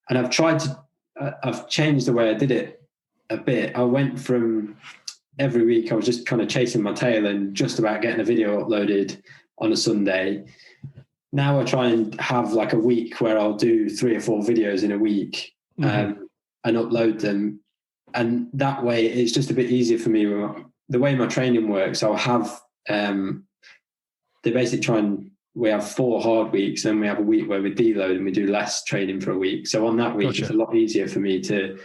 And I've changed the way I did it a bit. I went from every week, I was just kind of chasing my tail and just about getting a video uploaded on a Sunday. Now I try and have like a week where I'll do 3 or 4 videos in a week and upload them. And that way it's just a bit easier for me. The way my training works, I'll have, they basically we have 4 hard weeks, then we have a week where we deload and we do less training for a week. So on that week, It's a lot easier for me to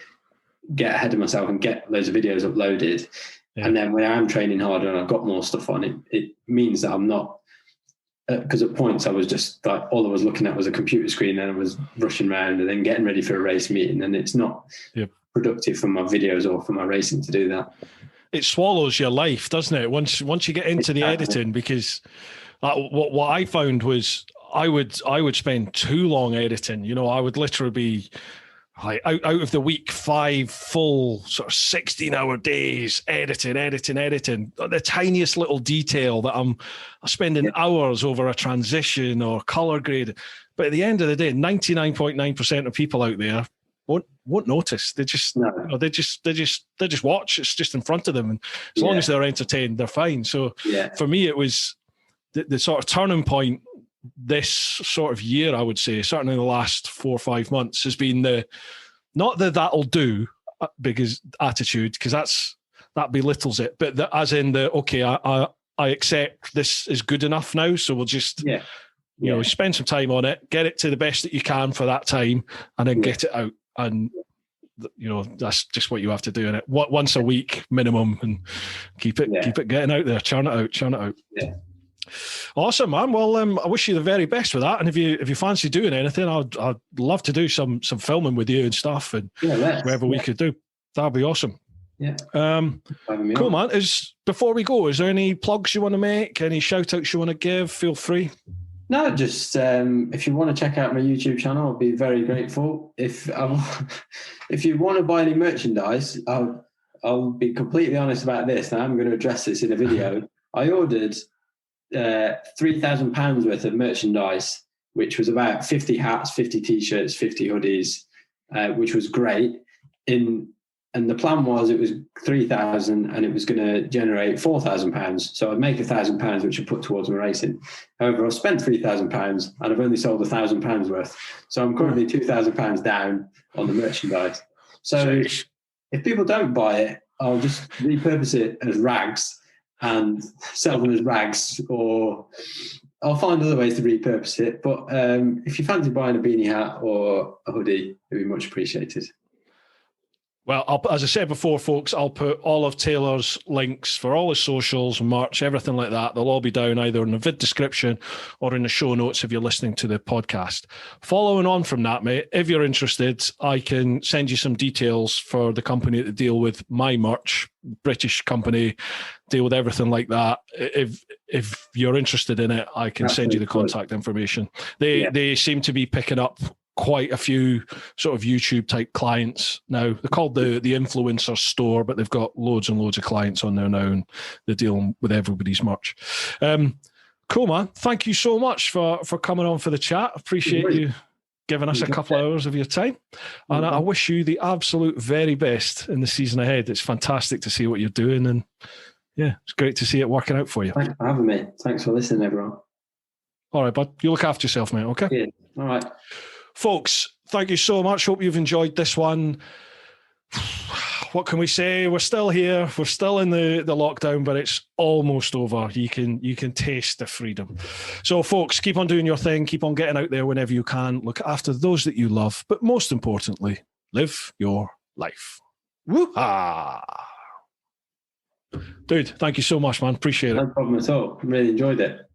get ahead of myself and get loads of videos uploaded. Yeah. And then when I'm training harder and I've got more stuff on, it means that I'm not, because at points I was just like, all I was looking at was a computer screen and I was rushing around and then getting ready for a race meeting, and it's not productive for my videos or for my racing to do that. It swallows your life, doesn't it? Once you get into the editing, because what I found was I would spend too long editing. You know, I would literally be like out of the week, 5 full sort of 16-hour days editing. The tiniest little detail that I'm spending hours over a transition or color grade. But at the end of the day, 99.9% of people out there won't notice. They just they just watch. It's just in front of them, and as long as they're entertained, they're fine. So for me, it was the sort of turning point this sort of year, I would say, certainly in the last 4 or 5 months, has been not the that'll do because attitude, because that belittles it, but as in I accept this is good enough now, so we'll just spend some time on it, get it to the best that you can for that time, and then get it out. And that's just what you have to do in it. Once a week minimum, and keep it getting out there, churn it out. Yeah. Awesome, man. Well, I wish you the very best with that. And if you fancy doing anything, I'd love to do some filming with you and stuff, and whatever we could do. That'd be awesome. Yeah. Cool, man. Before we go, is there any plugs you want to make? Any shout outs you want to give? Feel free. No, just if you want to check out my YouTube channel, I'll be very grateful. If you want to buy any merchandise, I'll be completely honest about this. Now I'm going to address this in a video. I ordered £3,000 worth of merchandise, which was about 50 hats, 50 t-shirts, 50 hoodies, which was great. And the plan was it was 3,000 and it was going to generate £4,000. So I'd make £1,000, which I put towards my racing. However, I've spent £3,000 and I've only sold £1,000 worth. So I'm currently £2,000 down on the merchandise. So if people don't buy it, I'll just repurpose it as rags and sell them as rags, or I'll find other ways to repurpose it. But if you fancy buying a beanie hat or a hoodie, it'd be much appreciated. Well, as I said before, folks, I'll put all of Taylor's links for all his socials, merch, everything like that. They'll all be down either in the vid description or in the show notes if you're listening to the podcast. Following on from that, mate, if you're interested, I can send you some details for the company that deal with my merch, British company, deal with everything like that. If you're interested in it, I can send you the contact information. They seem to be picking up quite a few sort of YouTube type clients now. They're called the influencer store, but they've got loads and loads of clients on there now, and they're dealing with everybody's merch. Cool, man. Thank you so much for coming on for the chat. Appreciate you giving us a couple of hours of your time. And I wish you the absolute very best in the season ahead. It's fantastic to see what you're doing, and it's great to see it working out for you. Thanks for having me. Thanks for listening, everyone. All right, bud. You look after yourself, mate, okay? Yeah. All right. Folks, thank you so much. Hope you've enjoyed this one. What can we say? We're still here. We're still in the lockdown, but it's almost over. You can taste the freedom. So, folks, keep on doing your thing. Keep on getting out there whenever you can. Look after those that you love. But most importantly, live your life. Woo-ha! Dude, thank you so much, man. Appreciate it. No problem at all. Really enjoyed it.